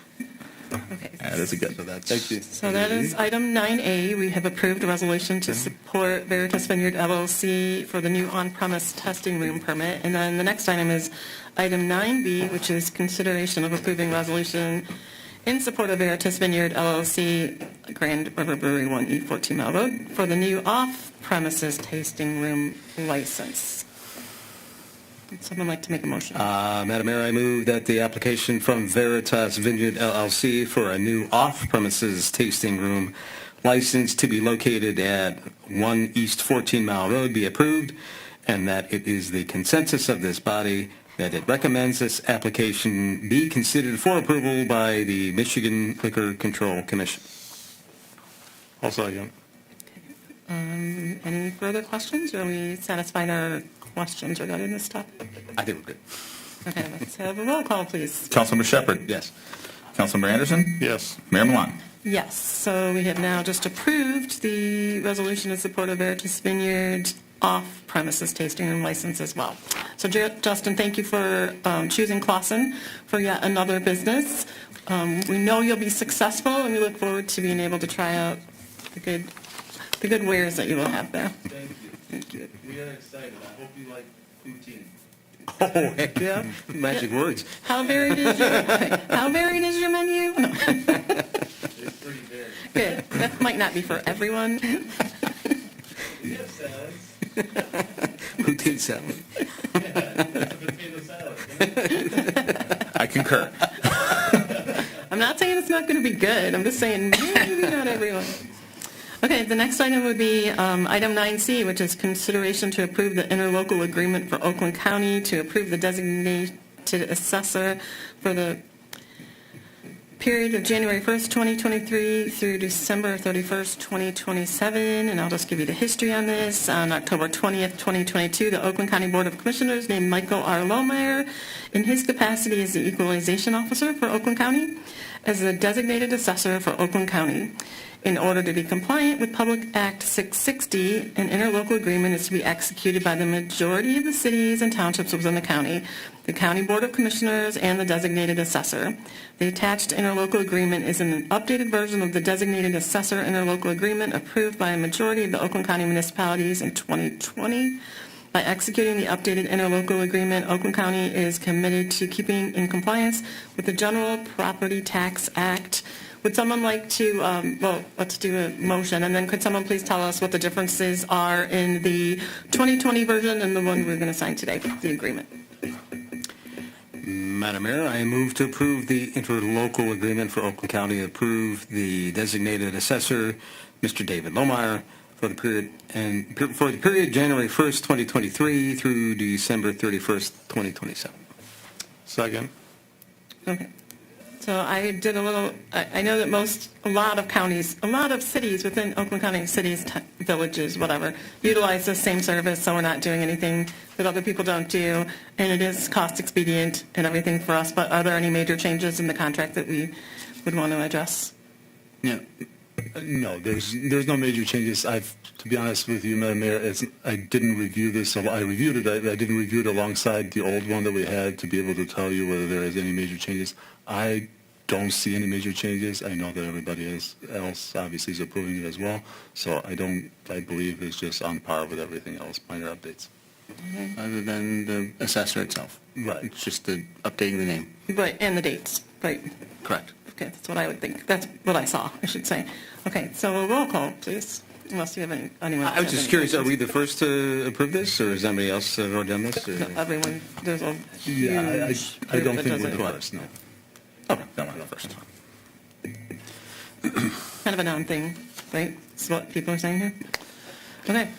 Okay. That is a good. Thank you. So that is item 9A. We have approved a resolution to support Veritas Vineyard LLC for the new on-premise testing room permit. And then the next item is item 9B, which is consideration of approving resolution in support of Veritas Vineyard LLC, Grand River Brewery 1E 14 Mile Road, for the new off-premises tasting room license. Would someone like to make a motion? Madam Mayor, I move that the application from Veritas Vineyard LLC for a new off-premises tasting room license to be located at 1 East 14 Mile Road be approved, and that it is the consensus of this body that it recommends this application be considered for approval by the Michigan Liquor Control Commission. I'll second. Any further questions? Are we satisfied our questions regarding this topic? I think we're good. Okay, let's have a roll call, please. Councilmember Shepherd? Yes. Councilmember Anderson? Yes. Mayor Milan? Yes, so we have now just approved the resolution in support of Veritas Vineyard off-premises tasting room license as well. So Justin, thank you for choosing Clausen for yet another business. We know you'll be successful, and we look forward to being able to try out the good wares that you will have there. Thank you. We are excited. I hope you like poutine. Oh, heck yeah. Magic words. How varied is your menu? No. It's pretty varied. Good. That might not be for everyone. We have salads. Poutine salad. Potato salad. I concur. I'm not saying it's not going to be good. I'm just saying maybe not everyone. Okay, the next item would be item 9C, which is consideration to approve the interlocal agreement for Oakland County to approve the designated assessor for the period of January 1st, 2023 through December 31st, 2027. And I'll just give you the history on this. On October 20th, 2022, the Oakland County Board of Commissioners named Michael R. Lohmeyer in his capacity as the equalization officer for Oakland County as the designated assessor for Oakland County. In order to be compliant with Public Act 660, an interlocal agreement is to be executed by the majority of the cities and townships within the county, the County Board of Commissioners, and the designated assessor. The attached interlocal agreement is an updated version of the designated assessor interlocal agreement approved by a majority of the Oakland County municipalities in 2020. By executing the updated interlocal agreement, Oakland County is committed to keeping in compliance with the General Property Tax Act. Would someone like to, let's do a motion, and then could someone please tell us what the differences are in the 2020 version and the one we're going to sign today, the agreement? Madam Mayor, I move to approve the interlocal agreement for Oakland County, approve the designated assessor, Mr. David Lohmeyer, for the period January 1st, 2023 through December 31st, 2027. Second. Okay. So I did I know that a lot of cities within Oakland County, cities, villages, whatever, utilize the same service, so we're not doing anything that other people don't do, and it is cost expedient and everything for us, but are there any major changes in the contract that we would want to address? Yeah. No, there's no major changes. To be honest with you, Madam Mayor, I didn't review this. I reviewed it. I didn't review it alongside the old one that we had to be able to tell you whether there is any major changes. I don't see any major changes. I know that everybody else obviously is approving it as well. So I believe it's just on par with everything else, minor updates. Other than the assessor itself. Right. It's just updating the name. Right, and the dates, right. Correct. Okay, that's what I would think. That's what I saw, I should say. Okay, so a roll call, please, unless you have anyone else I was has just any curious, are we questions. the first to approve this, or has anybody else already done this? or- No, everyone, there's a huge Yeah, I group don't that think does we're it. the first, no. Okay, then we're the first. Kind of a non-thing, right? Is what people are saying here? Okay,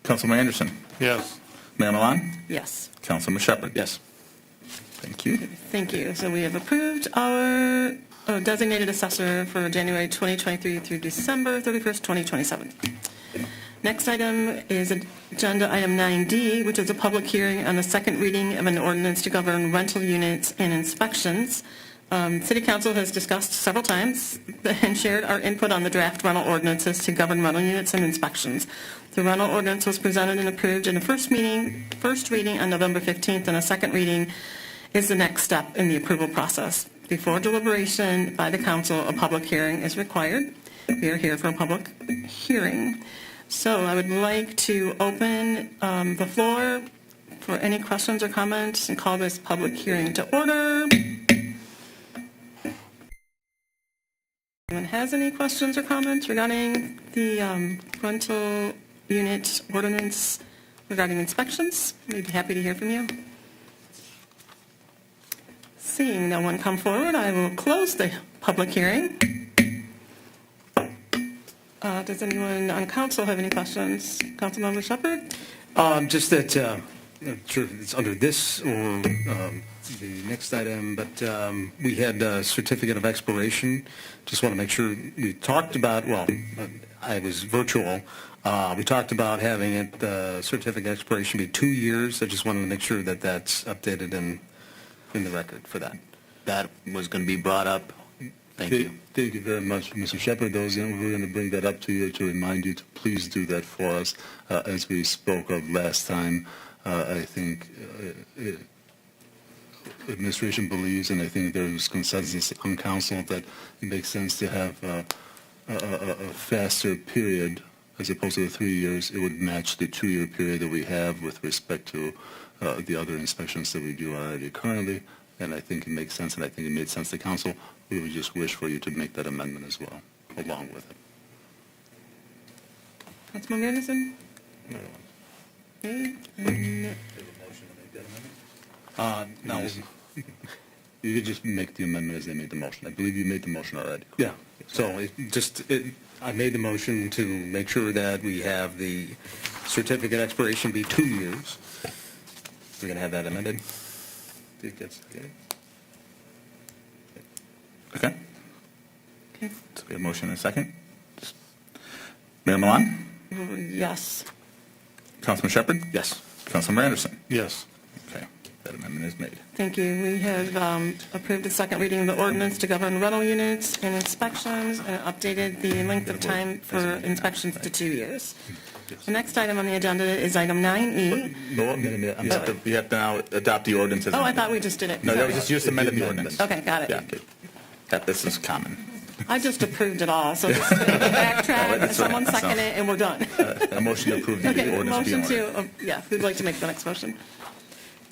Councilman Anderson. Yes. Mayor Milan. yes, Councilman Shepherd. Yes. Thank you. thank you. So we have approved our designated assessor for January 2023 through December 31st, 2027. Next item is agenda item 9D, which is a public hearing on the second reading of an ordinance to govern rental units and inspections. City Council has discussed several times and shared our input on the draft rental ordinances to govern rental units and inspections. The rental ordinance was presented and approved in the first reading on November 15th, and a second reading is the next step in the approval process. Before deliberation by the council, a public hearing is required. We are here for a public hearing. So I would like to open the floor for any questions or comments and call this public hearing to order. Anyone has any questions or comments regarding the rental unit ordinance regarding inspections? We'd be happy to hear from you. Seeing no one come forward, I will close the public hearing. Does anyone on council have any questions? Councilmember Shepherd? Just that, I'm not sure if it's under this or the next item, but we had a certificate of expiration. Just want to make sure we talked about, I was virtual. We talked about having it, certificate of expiration be 2 years. I just wanted to make sure that that's updated in the record for that. That was going to be brought up. Thank you. Thank you very much, Mr. Shepherd. We're going to bring that up to you to remind you to please do that for us. As we spoke of last time, I think administration believes, and I think there's consensus on council, that it makes sense to have a faster period as opposed to the 3 years. It would match the 2-year period that we have with respect to the other inspections that we do already currently, and I think it makes sense, and I think it made sense to council. We would just wish for you to make that amendment as well, along with it. Councilmember Anderson? Okay, and No. You could just make the amendment as they made the motion. I believe you made the motion already. Yeah, so I made the motion to make sure that we have the certificate expiration be 2 years. We're going to have that amended? Okay. Okay. So we have a motion and a second. Mayor Milan? Yes. Councilman Shepherd? Yes. Councilmember Anderson? Yes. Okay, that amendment is made. Thank you. We have approved the second reading of the ordinance to govern rental units and inspections and updated the length of time for inspections to 2 years. The next item on the agenda is item 9E. You have to now adopt the ordinance as Oh, I amended. thought we just did it. No, that was Sorry. just, you just amended the ordinance. Okay, got it. Yeah, okay. This is common. I just approved it all, so just backtrack, That's someone right. second it, and we're done. A motion to approve the Okay, ordinance be motion in order. to, yeah, who'd like to make the next motion?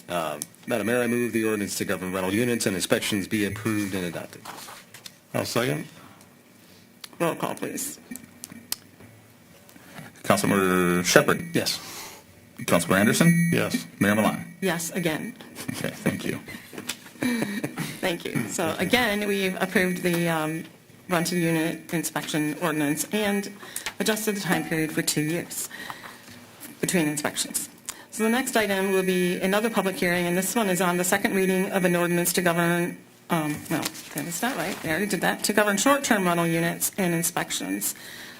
Madam Mayor, I move the ordinance to govern rental units and inspections be approved and adopted. I'll second. Roll call, please. Councilmember Shepherd? Yes. Councilmember Anderson? Yes. Mayor Milan? Yes, again. Okay, thank you. Thank you. So again, we've approved the rental unit inspection ordinance and adjusted the time period for 2 years between inspections. So the next item will be another public hearing, and this one is on the second reading of an ordinance to govern, no, that's not right, I already did that, to govern short-term rental units and inspections.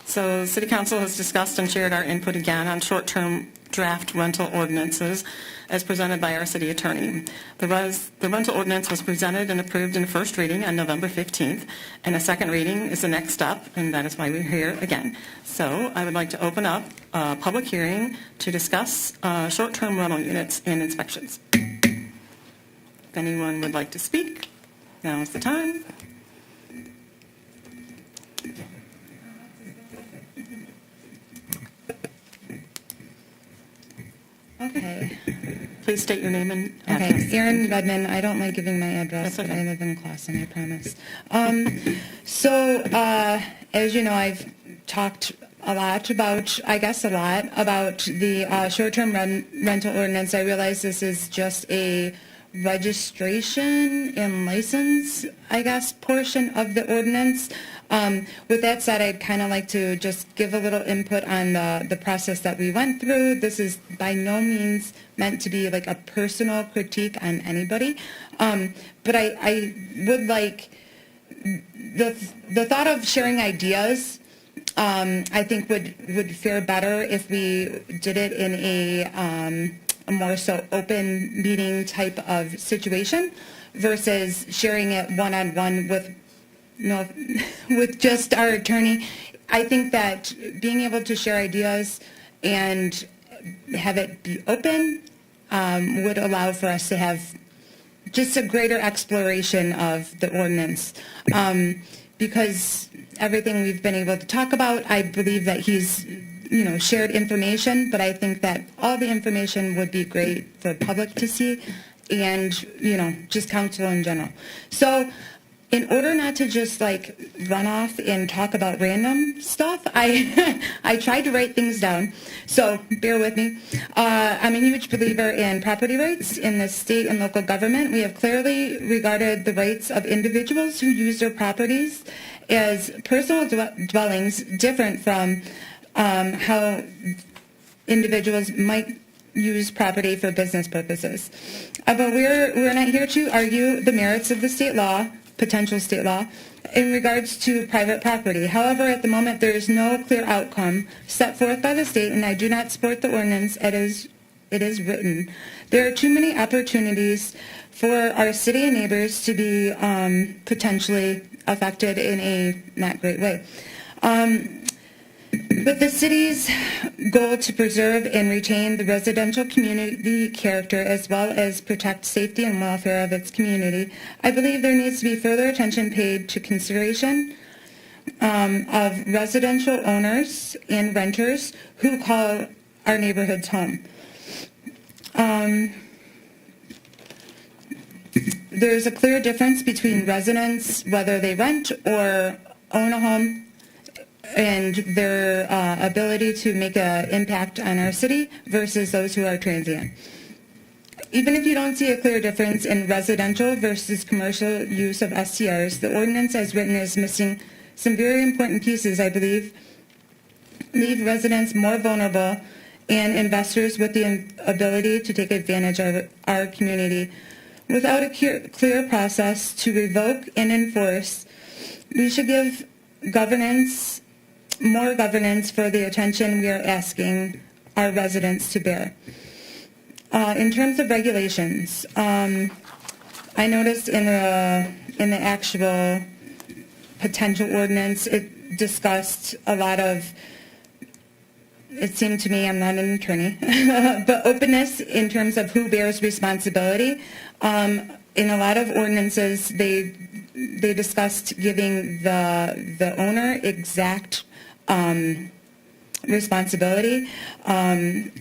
So City Council has discussed and shared our input again on short-term draft rental ordinances as presented by our city attorney. The rental ordinance was presented and approved in the first reading on November 15th, and a second reading is the next step, and that is why we're here again. So I would like to open up a public hearing to discuss short-term rental units and inspections. If anyone would like to speak, now is the time. Okay. Please state your name and Okay. address. Erin Redmond. I don't like giving my address, That's but okay. I live in Clawson, I promise. As you know, I've talked a lot about the short-term rental ordinance. I realize this is just a registration and license, I guess, portion of the ordinance. With that said, I'd kind of like to just give a little input on the process that we went through. This is by no means meant to be like a personal critique on anybody, but I would like the thought of sharing ideas. I think would fare better if we did it in a more so open meeting type of situation versus sharing it one-on-one with just our attorney. I think that being able to share ideas and have it be open would allow for us to have just a greater exploration of the ordinance. Because everything we've been able to talk about, I believe that he's shared information, but I think that all the information would be great for the public to see and, just council in general. So in order not to just run off and talk about random stuff, I tried to write things down, so bear with me. I'm a huge believer in property rights in the state and local government. We have clearly regarded the rights of individuals who use their properties as personal dwellings, different from how individuals might use property for business purposes. But we're not here to argue the merits of the state law, potential state law, in regards to private property. However, at the moment, there is no clear outcome set forth by the state, and I do not support the ordinance. It is written. There are too many opportunities for our city and neighbors to be potentially affected in a not great way. With the city's goal to preserve and retain the residential community character as well as protect safety and welfare of its community, I believe there needs to be further attention paid to consideration of residential owners and renters who call our neighborhoods home. There's a clear difference between residents, whether they rent or own a home, and their ability to make an impact on our city versus those who are transient. Even if you don't see a clear difference in residential versus commercial use of STRs, the ordinance as written is missing some very important pieces, I believe, leave residents more vulnerable and investors with the ability to take advantage of our community. Without a clear process to revoke and enforce, we should give governance, more governance for the attention we are asking our residents to bear. In terms of regulations, I noticed in the actual potential ordinance, it discussed a lot of, it seemed to me, I'm not an attorney, but openness in terms of who bears responsibility. In a lot of ordinances, they discussed giving the owner exact responsibility, and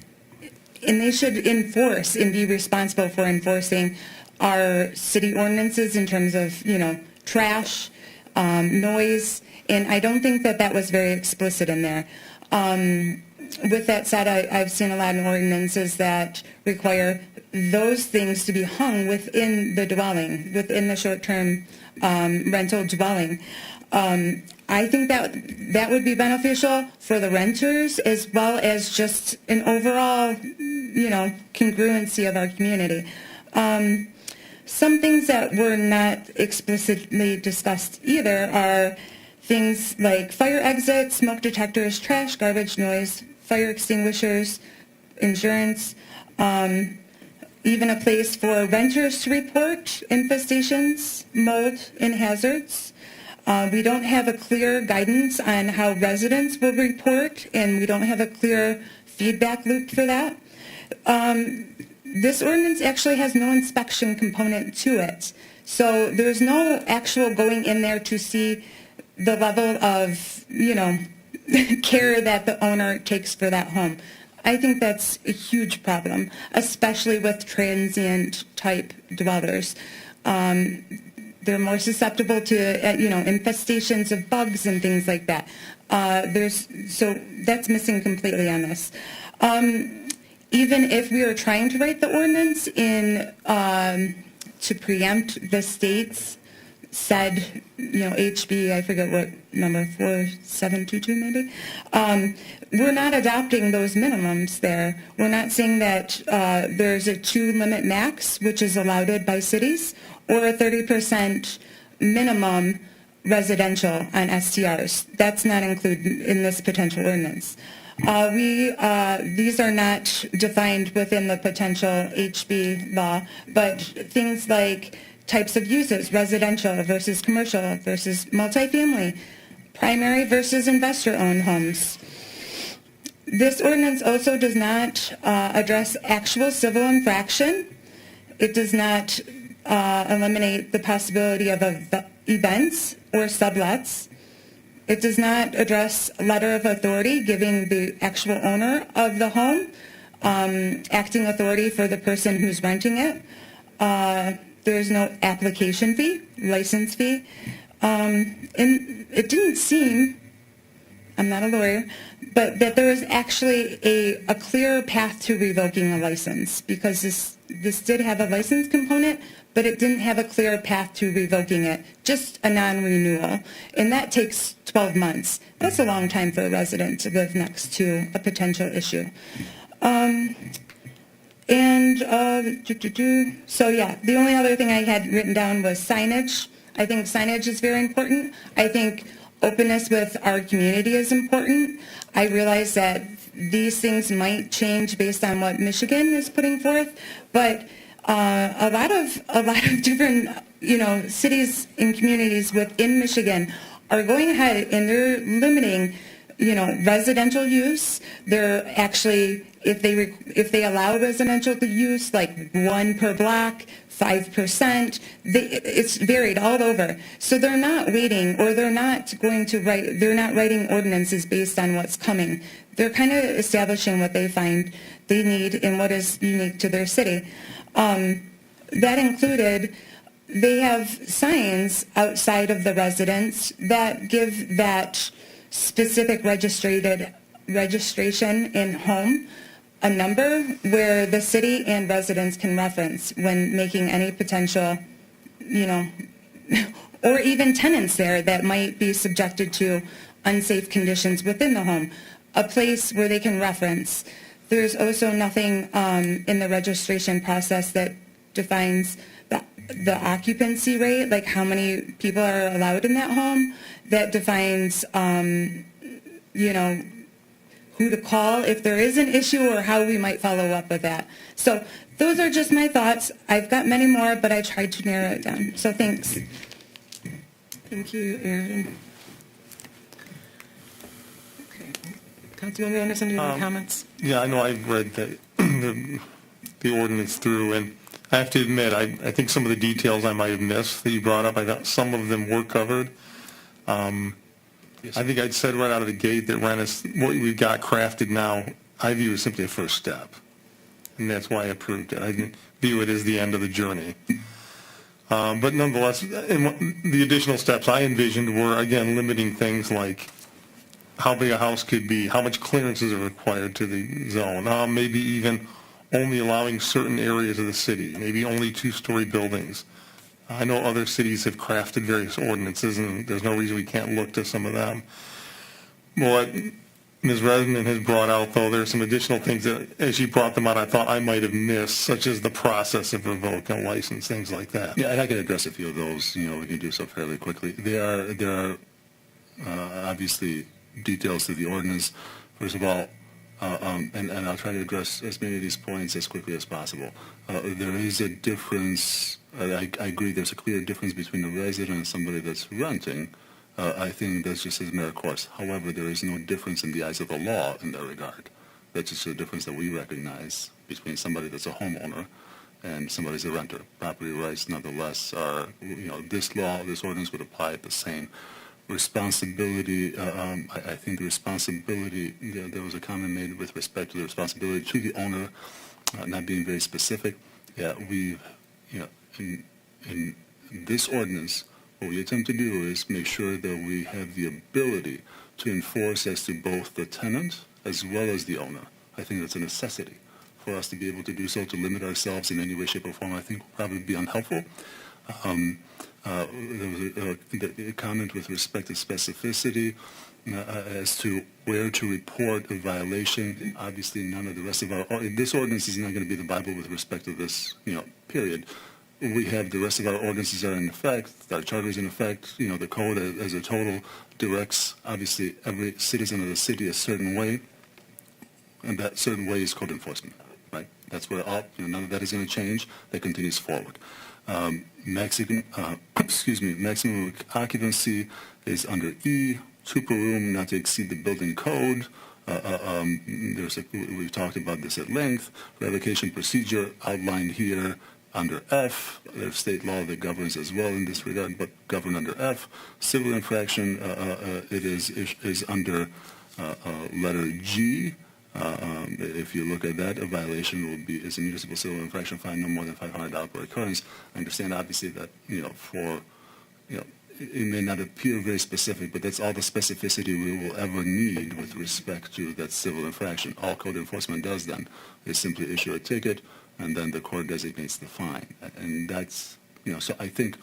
they should enforce and be responsible for enforcing our city ordinances in terms of, trash, noise, and I don't think that was very explicit in there. With that said, I've seen a lot of ordinances that require those things to be hung within the dwelling, within the short-term rental dwelling. I think that would be beneficial for the renters as well as just an overall, congruency of our community. Some things that were not explicitly discussed either are things like fire exits, smoke detectors, trash, garbage, noise, fire extinguishers, insurance, even a place for renters to report infestations, mold, and hazards. We don't have a clear guidance on how residents will report, and we don't have a clear feedback loop for that. This ordinance actually has no inspection component to it. So there's no actual going in there to see the level of, care that the owner takes for that home. I think that's a huge problem, especially with transient type dwellers. They're more susceptible to, infestations of bugs and things like that. So that's missing completely on this. Even if we were trying to write the ordinance to preempt the state's said, HB, I forget what number, 4722 maybe, we're not adopting those minimums there. We're not saying that there's a 2 limit max, which is allowed by cities, or a 30% minimum residential on STRs. That's not included in this potential ordinance. These are not defined within the potential HB law, but things like types of uses, residential versus commercial versus multifamily, primary versus investor-owned homes. This ordinance also does not address actual civil infraction. It does not eliminate the possibility of events or sublets. It does not address letter of authority, giving the actual owner of the home acting authority for the person who's renting it. There's no application fee, license fee. And it didn't seem, I'm not a lawyer, but that there was actually a clear path to revoking a license, because this did have a license component, but it didn't have a clear path to revoking it, just a non-renewal. And that takes 12 months. That's a long time for a resident to live next to a potential issue. So yeah, the only other thing I had written down was signage. I think signage is very important. I think openness with our community is important. I realize that these things might change based on what Michigan is putting forth, but a lot of different cities and communities within Michigan are going ahead and they're limiting residential use. They're actually, if they allow residential use, like 1 per block, 5%, it's varied all over. So they're not waiting, or they're not writing ordinances based on what's coming. They're kind of establishing what they find they need and what is unique to their city. That included, they have signs outside of the residence that give that specific registration in home a number where the city and residents can reference when making any potential, or even tenants there that might be subjected to unsafe conditions within the home, a place where they can reference. There's also nothing in the registration process that defines the occupancy rate, like how many people are allowed in that home, that defines, who to call if there is an issue or how we might follow up with that. So those are just my thoughts. I've got many more, but I tried to narrow it down. So thanks. Thank you, Erin. Okay. Councilmember Anderson, do you have any comments? Yeah, I know I've read the ordinance through, and I have to admit, I think some of the details I might have missed that you brought up, I thought some of them were covered. I think I'd said right out of the gate that what we've got crafted now, I view as simply a first step. And that's why I approved it. I didn't view it as the end of the journey. But nonetheless, the additional steps I envisioned were, again, limiting things like how big a house could be, how much clearances are required to the zone, maybe even only allowing certain areas of the city, maybe only 2-story buildings. I know other cities have crafted various ordinances, and there's no reason we can't look to some of them. What Ms. Resnick has brought out, though, there's some additional things that, as she brought them out, I thought I might have missed, such as the process of revoking a license, things like that. Yeah, and I can address a few of those. We can do so fairly quickly. There are obviously details to the ordinance. First of all, and I'll try to address as many of these points as quickly as possible. There is a difference. I agree there's a clear difference between a resident and somebody that's renting. I think that's just as a matter of course. However, there is no difference in the eyes of the law in that regard. That's just a difference that we recognize between somebody that's a homeowner and somebody that's a renter. Property rights, nonetheless, are, this ordinance would apply the same. Responsibility, I think the responsibility, there was a comment made with respect to the responsibility to the owner, not being very specific. Yeah, in this ordinance, what we attempt to do is make sure that we have the ability to enforce as to both the tenant as well as the owner. I think that's a necessity for us to be able to do so. To limit ourselves in any way, shape, or form, I think would probably be unhelpful. There was a comment with respect to specificity as to where to report a violation. Obviously, none of the rest of this ordinance is not going to be the Bible with respect to this, period. We have the rest of our ordinances are in effect, our charter is in effect, the code as a total directs, obviously, every citizen of the city a certain way, and that certain way is code enforcement, right? That's where none of that is going to change. That continues forward. Maximum occupancy is under E, 2 per room, not to exceed the building code. We've talked about this at length. Revocation procedure outlined here under F. There's state law that governs as well in this regard, but governed under F. Civil infraction, it is under letter G. If you look at that, a violation is a municipal civil infraction fine no more than $500 per occurrence. I understand, obviously, that it may not appear very specific, but that's all the specificity we will ever need with respect to that civil infraction. All code enforcement does then is simply issue a ticket, and then the court designates the fine. And that's, so I think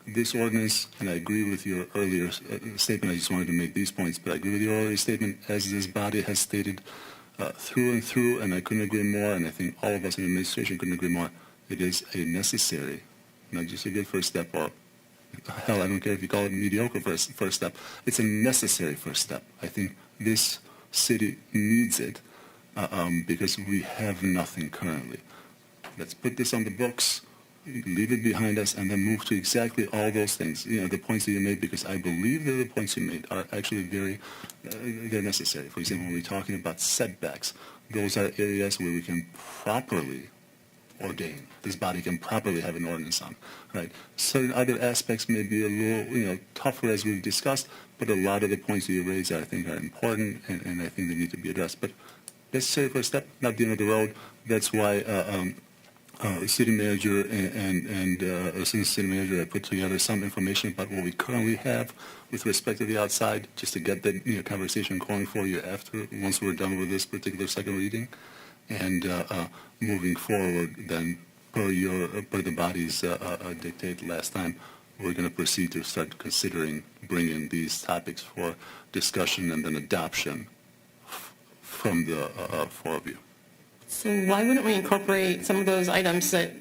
this ordinance, and I agree with your earlier statement, I just wanted to make these points, but I agree with your earlier statement, as this body has stated through and through, and I couldn't agree more, and I think all of us in the administration couldn't agree more. It is a necessary, not just a good first step, or hell, I don't care if you call it a mediocre first step. It's a necessary first step. I think this city needs it because we have nothing currently. Let's put this on the books. leave it behind us, and then move to exactly all those things, the points that you made, because I believe that the points you made are actually they're necessary. For example, when we're talking about setbacks, those are areas where we can properly ordain. This body can properly have an ordinance on, right? Certain other aspects may be a little, tougher, as we've discussed, but a lot of the points that you raised, I think, are important, and I think they need to be addressed. But necessary for a step, not the end of the road. That's why city manager and assistant city manager have put together some information about what we currently have with respect to the outside, just to get that conversation going for you once we're done with this particular second reading, and moving forward. Then per the body's dictate last time, we're going to proceed to start considering bringing these topics for discussion and then adoption from the four of you. So why wouldn't we incorporate some of those items that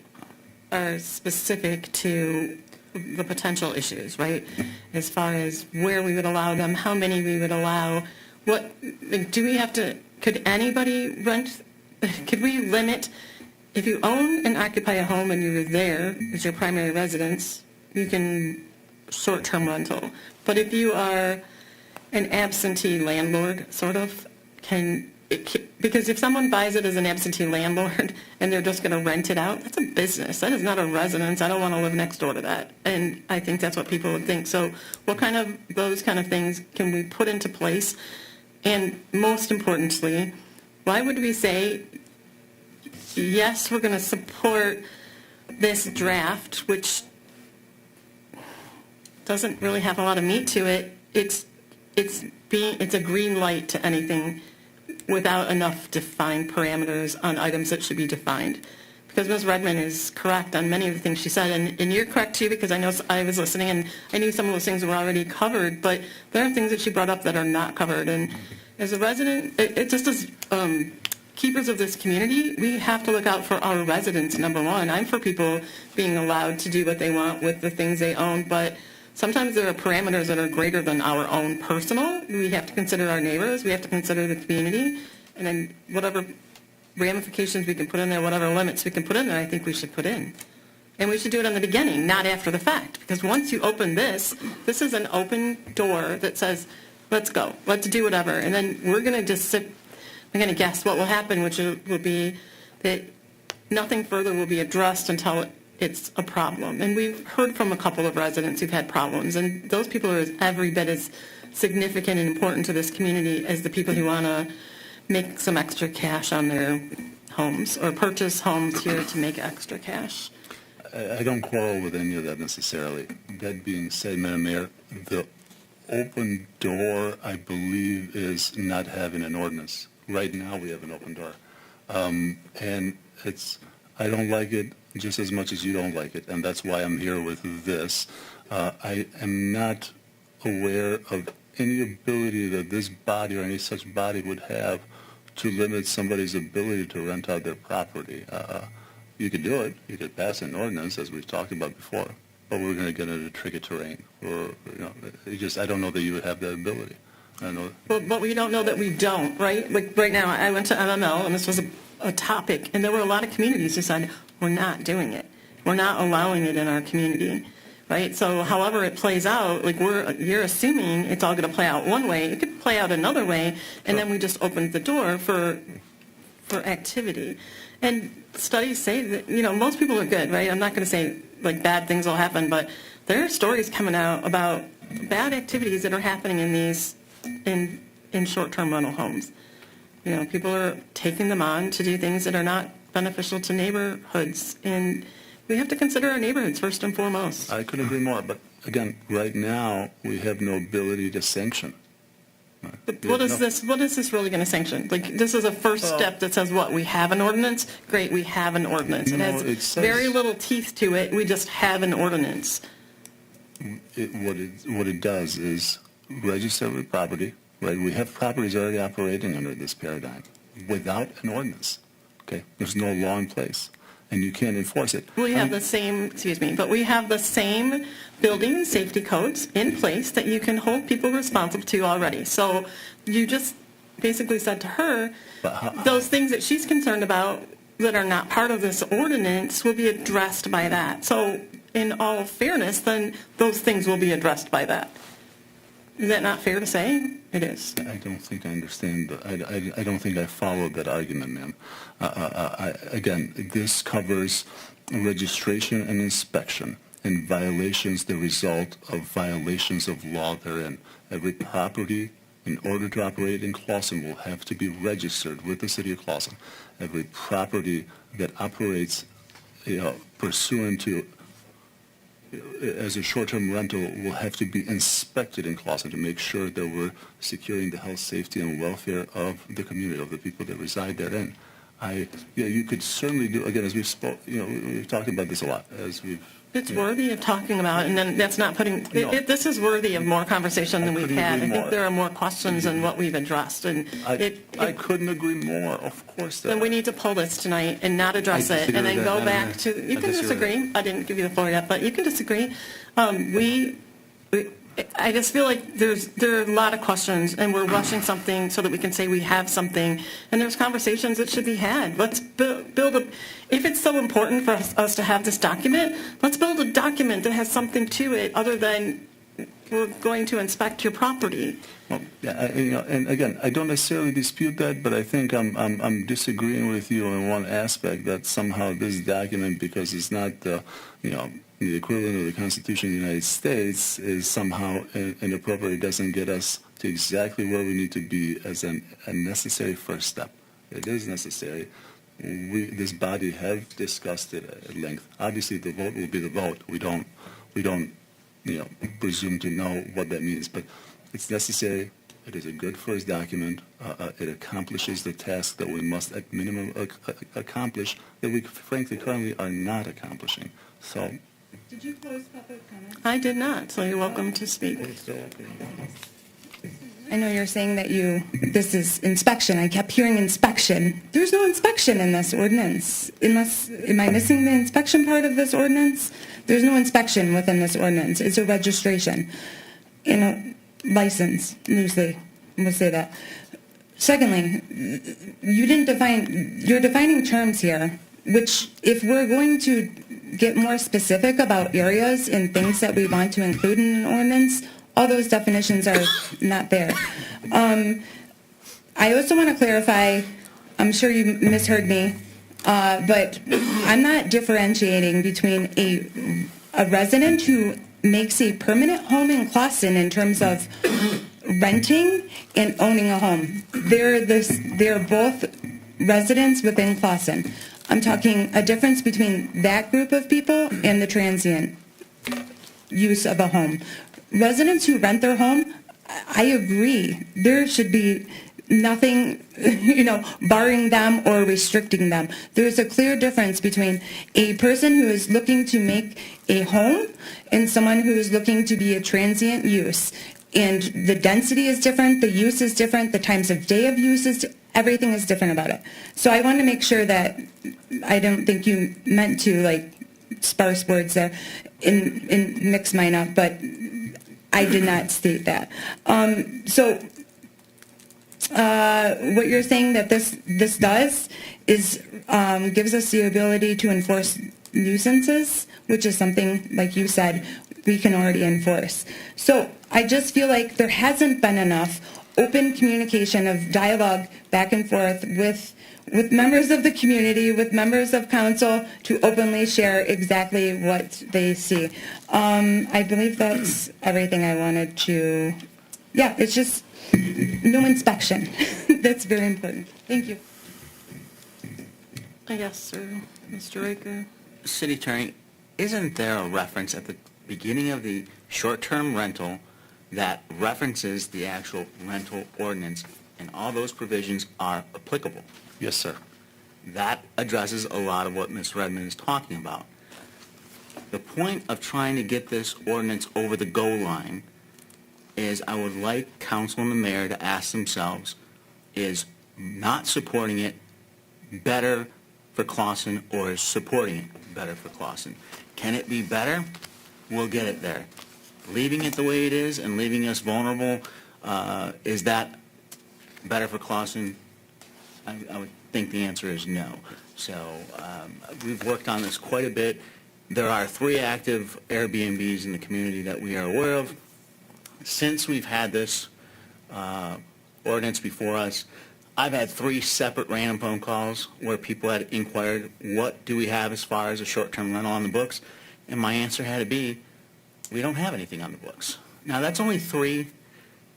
are specific to the potential issues, right? As far as where we would allow them, how many we would allow, could anybody rent, could we limit, if you own and occupy a home and you're there as your primary residence, you can short-term rental. But if you are an absentee landlord, sort of, because if someone buys it as an absentee landlord and they're just going to rent it out, that's a business. That is not a residence. I don't want to live next door to that. And I think that's what people would think. So those kind of things can we put into place? And most importantly, why would we say, yes, we're going to support this draft, which doesn't really have a lot of meat to it. It's a green light to anything without enough defined parameters on items that should be defined. Because Ms. Redmond is correct on many of the things she said, and you're correct too, because I know I was listening and I knew some of those things were already covered, but there are things that she brought up that are not covered. And as a resident, it just as keepers of this community, we have to look out for our residents, number one. I'm for people being allowed to do what they want with the things they own, but sometimes there are parameters that are greater than our own personal. We have to consider our neighbors. We have to consider the community. And then whatever ramifications we can put in there, whatever limits we can put in there, I think we should put in. And we should do it in the beginning, not after the fact. Because once you open this is an open door that says, let's go, let's do whatever. And then we're going to just sit, I'm going to guess what will happen, which will be that nothing further will be addressed until it's a problem. And we've heard from a couple of residents who've had problems, and those people are every bit as significant and important to this community as the people who want to make some extra cash on their homes or purchase homes here to make extra cash. I don't quarrel with any of that necessarily. That being said, Madam Mayor, the open door, I believe, is not having an ordinance. Right now we have an open door. And I don't like it just as much as you don't like it, and that's why I'm here with this. I am not aware of any ability that this body or any such body would have to limit somebody's ability to rent out their property. You could do it. You could pass an ordinance, as we've talked about before, but we're going to get into tricky terrain. I don't know that you would have that ability. I know. But we don't know that we don't, right? Like right now, I went to MML, and this was a topic, and there were a lot of communities who said, we're not doing it. We're not allowing it in our community, right? So however it plays out, like you're assuming it's all going to play out one way. It could play out another way, and then we just opened the door for activity. And studies say that, most people are good, right? I'm not going to say like bad things will happen, but there are stories coming out about bad activities that are happening in these in short-term rental homes. People are taking them on to do things that are not beneficial to neighborhoods, and we have to consider our neighborhoods first and foremost. I couldn't agree more, but again, right now, we have no ability to sanction. But what is this really going to sanction? Like, this is a first step that says, what, we have an ordinance? Great, we have an ordinance. It has very little teeth to it. We just have an ordinance. What it does is register with property, right? We have properties already operating under this paradigm without an ordinance. Okay, there's no law in place, and you can't enforce it. We have the same building safety codes in place that you can hold people responsible to already. So you just basically said to her, those things that she's concerned about, that are not part of this ordinance will be addressed by that. So in all fairness, then those things will be addressed by that. Is that not fair to say? It is. I don't think I understand. I don't think I followed that argument, ma'am. Again, this covers registration and inspection, and violations the result of violations of law therein. Every property, in order to operate in Clawson, will have to be registered with the city of Clawson. Every property that operates pursuant to as a short-term rental will have to be inspected in Clawson to make sure that we're securing the health, safety, and welfare of the community, of the people that reside therein. You could certainly do, again, as we've we've talked about this a lot, as we've... It's worthy of talking about, and then that's not putting, this is worthy of more conversation than we've had. I think there are more questions than what we've addressed, and I couldn't agree more, of course. Then we need to pull this tonight and not address it, and then go back to, you can disagree. I didn't give you the floor yet, but you can disagree. I just feel like there are a lot of questions, and we're rushing something so that we can say we have something, and there's conversations that should be had. Let's build a, if it's so important for us to have this document, let's build a document that has something to it other than we're going to inspect your property. Well, yeah, and again, I don't necessarily dispute that, but I think I'm disagreeing with you in one aspect, that somehow this document, because it's not the equivalent of the Constitution of the United States, is somehow inappropriate. It doesn't get us to exactly where we need to be as a necessary first step. It is necessary. This body have discussed it at length. Obviously, the vote will be the vote. We don't presume to know what that means, but it's necessary. It is a good first document. It accomplishes the task that we must at minimum accomplish, that we frankly currently are not accomplishing. So. Did you close public comment? I did not, so you're welcome to speak. I know you're saying that this is inspection. I kept hearing inspection. There's no inspection in this ordinance. Am I missing the inspection part of this ordinance? There's no inspection within this ordinance. It's a registration and a license, loosely. We'll say that. Secondly, you're defining terms here, which if we're going to get more specific about areas and things that we want to include in an ordinance, all those definitions are not there. I also want to clarify, I'm sure you misheard me, but I'm not differentiating between a resident who makes a permanent home in Clawson in terms of renting and owning a home. They're both residents within Clawson. I'm talking a difference between that group of people and the transient use of a home. Residents who rent their home, I agree, there should be nothing, barring them or restricting them. There's a clear difference between a person who is looking to make a home and someone who is looking to be a transient use. And the density is different, the use is different, the times of day of use is everything is different about it. So I want to make sure that I don't think you meant to sparse words there and mix mine up, but I did not state that. What you're saying that this does is gives us the ability to enforce nuisances, which is something, like you said, we can already enforce. So I just feel like there hasn't been enough open communication of dialogue back and forth with members of the community, with members of council, to openly share exactly what they see. I believe that's everything I wanted to, it's just no inspection. That's very important. Thank you. Yes, sir. Mr. Raker. City Attorney, isn't there a reference at the beginning of the short-term rental that references the actual rental ordinance, and all those provisions are applicable? Yes, sir. That addresses a lot of what Ms. Redmond is talking about. The point of trying to get this ordinance over the goal line is I would like council and the mayor to ask themselves, is not supporting it better for Clawson, or is supporting it better for Clawson? Can it be better? We'll get it there. Leaving it the way it is and leaving us vulnerable, is that better for Clawson? I would think the answer is no. So we've worked on this quite a bit. There are 3 active Airbnbs in the community that we are aware of. Since we've had this ordinance before us, I've had 3 separate random phone calls where people had inquired, what do we have as far as a short-term rental on the books? And my answer had to be, we don't have anything on the books. Now, that's only 3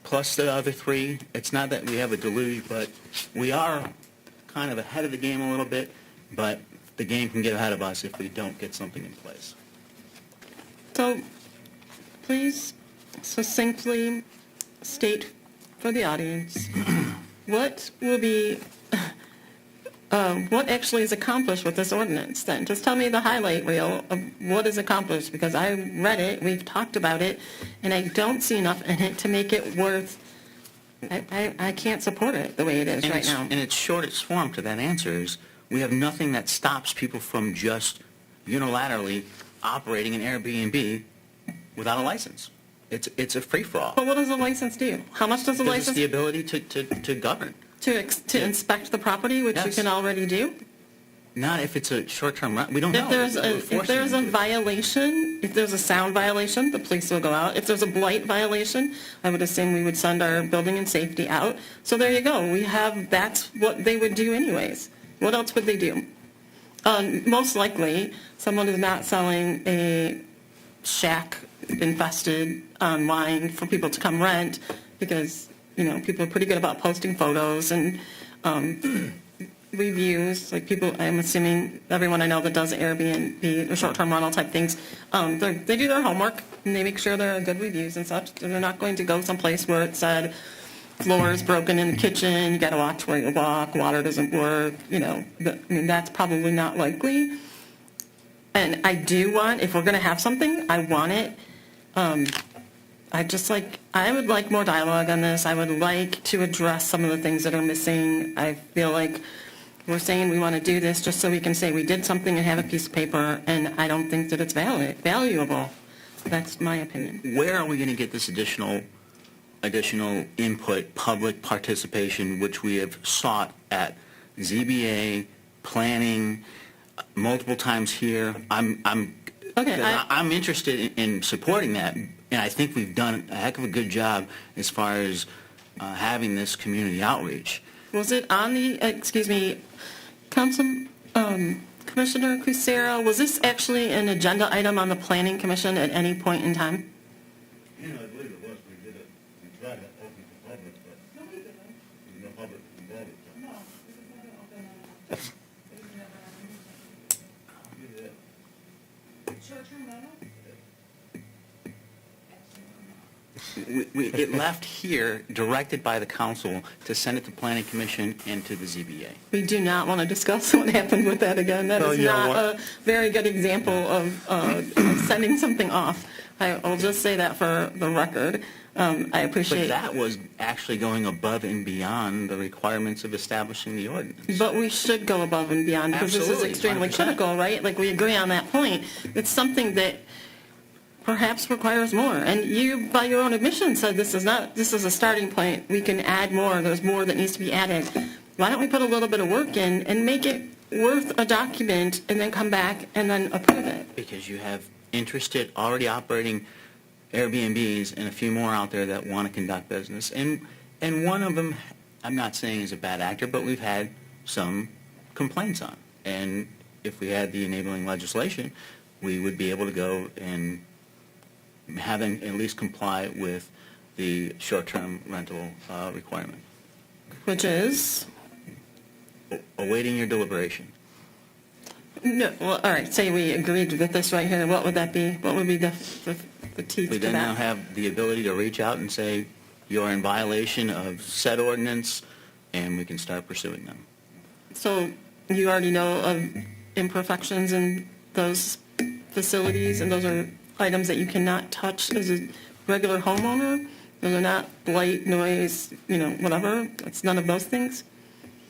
plus the other 3. It's not that we have a deluge, but we are kind of ahead of the game a little bit, but the game can get ahead of us if we don't get something in place. So please succinctly state for the audience what will be, what actually is accomplished with this ordinance then? Just tell me the highlight reel of what is accomplished, because I read it, we've talked about it, and I don't see enough in it to make it worth, I can't support it the way it is right now. In its shortest form to that answer is, we have nothing that stops people from just unilaterally operating an Airbnb without a license. It's a free-for-all. But what does a license do? How much does a Gives us license? the ability to govern. To inspect the property, which you Yes. can already do? Not if it's a short-term rent. We don't know. If there's a violation, if there's a sound violation, the police will go out. If there's a blight violation, I would assume we would send our building and safety out. So there you go. That's what they would do anyways. What else would they do? Most likely, someone is not selling a shack infested online for people to come rent, because, people are pretty good about posting photos and reviews. Like people, I'm assuming everyone I know that does Airbnb or short-term rental type things, they do their homework and they make sure there are good reviews and such. They're not going to go someplace where it said floor is broken in the kitchen, you got to watch where you walk, water doesn't work. That's probably not likely. And I do want, if we're going to have something, I want it. I would like more dialogue on this. I would like to address some of the things that are missing. I feel like we're saying we want to do this just so we can say we did something and have a piece of paper, and I don't think that it's valuable. That's my opinion. Where are we going to get this additional input, public participation, which we have sought at ZBA, planning, multiple times here? I'm interested in supporting that, and I think we've done a heck of a good job as far as having this community outreach. Was it on the, Council, Commissioner Kucera, was this actually an agenda item on the Planning Commission at any point in time? I believe it was. We did it. We tried to open to public, but no public involved. It left here, directed by the council, to send it to Planning Commission and to the ZBA. We do not want to discuss what happened with that again. That is not a very good example of sending something off. I'll just say that for the record. I appreciate. But that was actually going above and beyond the requirements of establishing the ordinance. But we should go above and beyond, because this is Absolutely, extremely 100%. critical, right? Like, we agree on that point. It's something that perhaps requires more. And you, by your own admission, said this is a starting point. We can add more. There's more that needs to be added. Why don't we put a little bit of work in and make it worth a document and then come back and then approve it? Because you have interested, already operating Airbnbs and a few more out there that want to conduct business. And one of them, I'm not saying is a bad actor, but we've had some complaints on. And if we had the enabling legislation, we would be able to go and have them at least comply with the short-term rental requirement. Which is? Awaiting your deliberation. No, well, all right, say we agreed with this right here. What would that be? What would be the teeth We to then now that? have the ability to reach out and say, you're in violation of said ordinance, and we can start pursuing them. So you already know of imperfections in those facilities, and those are items that you cannot touch as a regular homeowner? Those are not blight, noise, whatever? It's none of those things?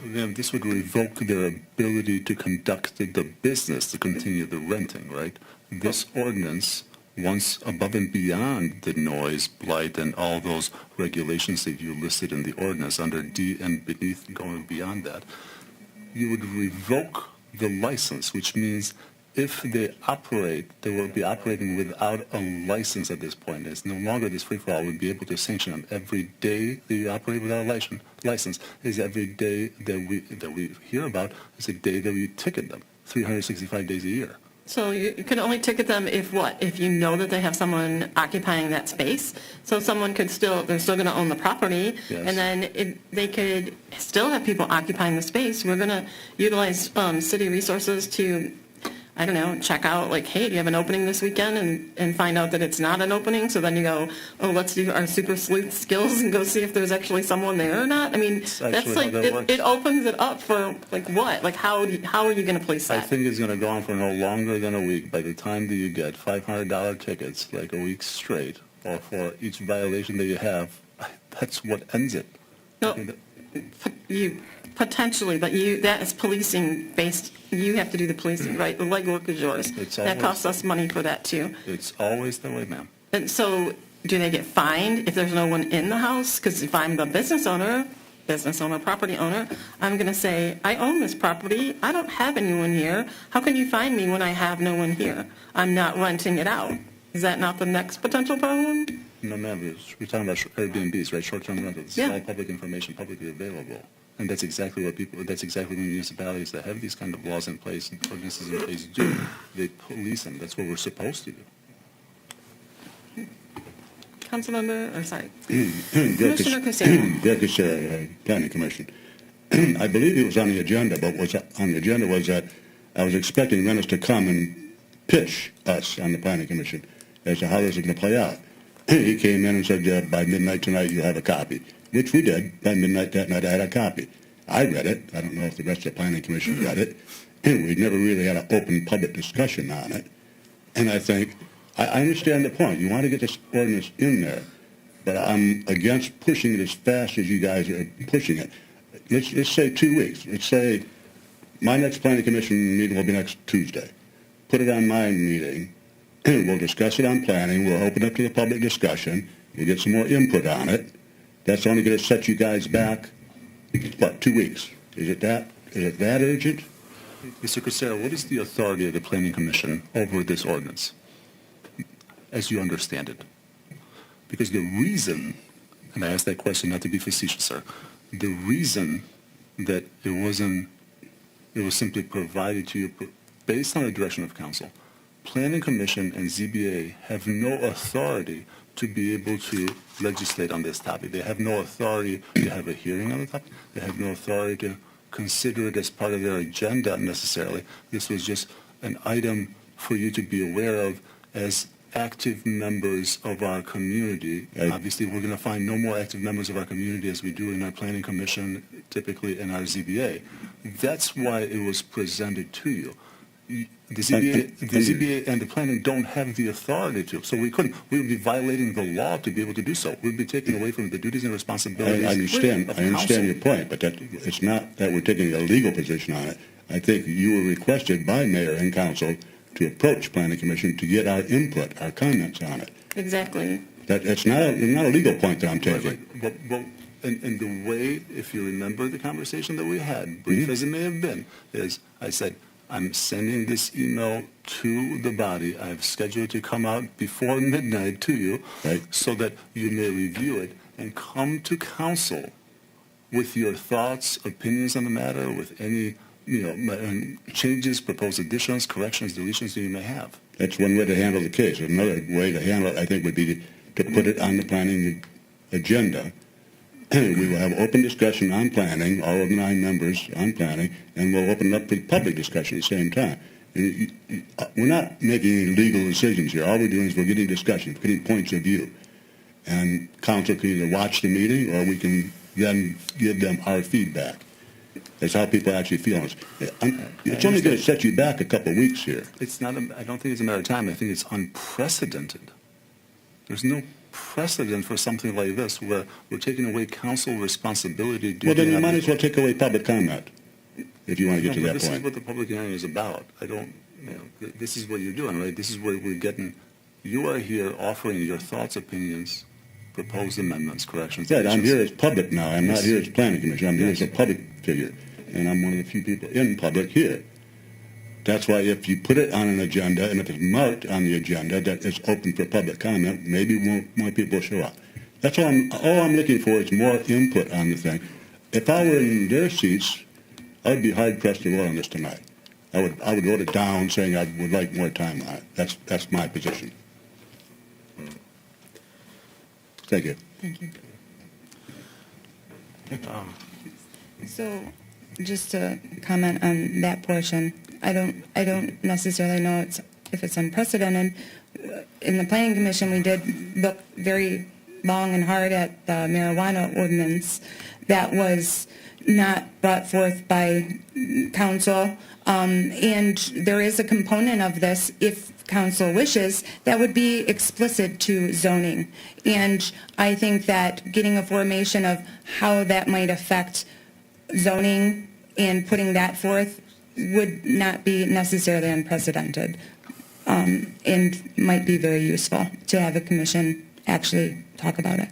Then this would revoke their ability to conduct the business, to continue the renting, right? This ordinance, once above and beyond the noise, blight, and all those regulations that you listed in the ordinance under D and beneath, going beyond that, you would revoke the license, which means if they operate, they will be operating without a license at this point. It's no longer this free-for-all. We'd be able to sanction them. Every day that you operate without a license is every day that we hear about is a day that we ticket them, 365 days a year. So you can only ticket them if what? If you know that they have someone occupying that space? So someone could they're still going to own the property, Yes. and then they could still have people occupying the space. We're going to utilize city resources to, I don't know, check out like, hey, do you have an opening this weekend? And find out that it's not an opening. So then you go, oh, let's do our super sleuth skills and go see if there's actually someone there or not. I mean, that's actually like, how that works. it opens it up for like what? Like how are you going to police I that? think it's going to go on for no longer than a week. By the time that you get $500 tickets, like a week straight, or for each violation that you have, that's what ends it. No, you potentially, but that is policing based. You have to do the policing, right? The legwork is yours. It's That always- costs us money for that too. It's always that way, ma'am. And so, do they get fined if there's no one in the house? Because if I'm the business owner, property owner, I'm going to say, I own this property. I don't have anyone here. How can you fine me when I have no one here? I'm not renting it out. Is that not the next potential problem? No, ma'am. We're talking about Airbnbs, right? Short-term rentals. It's Yeah. all public information, publicly available. And that's exactly what municipalities that have these kind of laws in place and ordinances in place do. They police them. That's what we're supposed to do. Councilmember, or sorry, Commissioner Cusano. Greg Cusano, Planning Commission. I believe it was on the agenda, but what's on the agenda was that I was expecting Rennes to come and pitch us on the Planning Commission as to how this is going to play out. He came in and said, by midnight tonight you'll have a copy, which we did. By midnight that night I had a copy. I read it. I don't know if the rest of the Planning Commission read it. We never really had an open public discussion on it. And I think, I understand the point. You want to get this ordinance in there, but I'm against pushing it as fast as you guys are pushing it. Let's say 2 weeks. Let's say my next Planning Commission meeting will be next Tuesday. Put it on my meeting. We'll discuss it on planning. We'll open up to the public discussion. We'll get some more input on it. That's only going to set you guys back, 2 weeks? Is it that urgent? Mr. Cusero, what is the authority of the Planning Commission over this ordinance, as you understand it? Because the reason, and I ask that question not to be facetious, sir, the reason that it was simply provided to you based on the direction of council. Planning Commission and ZBA have no authority to be able to legislate on this topic. They have no authority to have a hearing on the topic. They have no authority to consider it as part of their agenda necessarily. This was just an item for you to be aware of as active members of our community. Obviously, we're going to find no more active members of our community as we do in our Planning Commission, typically in our ZBA. That's why it was presented to you. The ZBA and the planning don't have the authority to, so we would be violating the law to be able to do so. We'd be taking away from the duties and responsibilities. I understand your point, but it's not that we're taking a legal position on it. I think you were requested by mayor and council to approach Planning Commission to get our input, our comments on it. Exactly. It's not a legal point that I'm taking. Well, and the way, if you remember the conversation that we had, brief as it may have been, is I said, I'm sending this email to the body. I've scheduled to come out before midnight to you, right, so that you may review it and come to council with your thoughts, opinions on the matter, with any changes, proposed additions, corrections, deletions that you may have. That's one way to handle the case. Another way to handle it, I think, would be to put it on the planning agenda. We will have open discussion on planning, all of the 9 members on planning, and we'll open it up for public discussion at the same time. We're not making any legal decisions here. All we're doing is we're getting discussion, getting points of view. And council can either watch the meeting or we can then give them our feedback. That's how people actually feel. It's only going to set you back a couple of weeks here. It's not. I don't think it's a matter of time. I think it's unprecedented. There's no precedent for something like this where we're taking away council responsibility. Well, then you might as well take away public comment if you want to get to that this point. This is what the public hearing is about. This is what you're doing, right? This is where we're getting. You are here offering your thoughts, opinions, proposed amendments, corrections. Right, I'm here as public now. I'm not here as planning commission. I'm here as a public figure. and I'm one of the few people in public here. That's why if you put it on an agenda, and if it's marked on the agenda that it's open for public comment, maybe more people show up. That's all I'm looking for is more input on the thing. If I were in their seats, I'd be hard-pressed to vote on this tonight. I would vote it down, saying I would like more time on it. That's my position. Thank you. Thank you. So, just to comment on that portion, I don't necessarily know if it's unprecedented. In the Planning Commission, we did look very long and hard at the marijuana ordinance that was not brought forth by council. And there is a component of this, if council wishes, that would be explicit to zoning. And I think that getting a formation of how that might affect zoning and putting that forth would not be necessarily unprecedented, and might be very useful to have a commission actually talk about it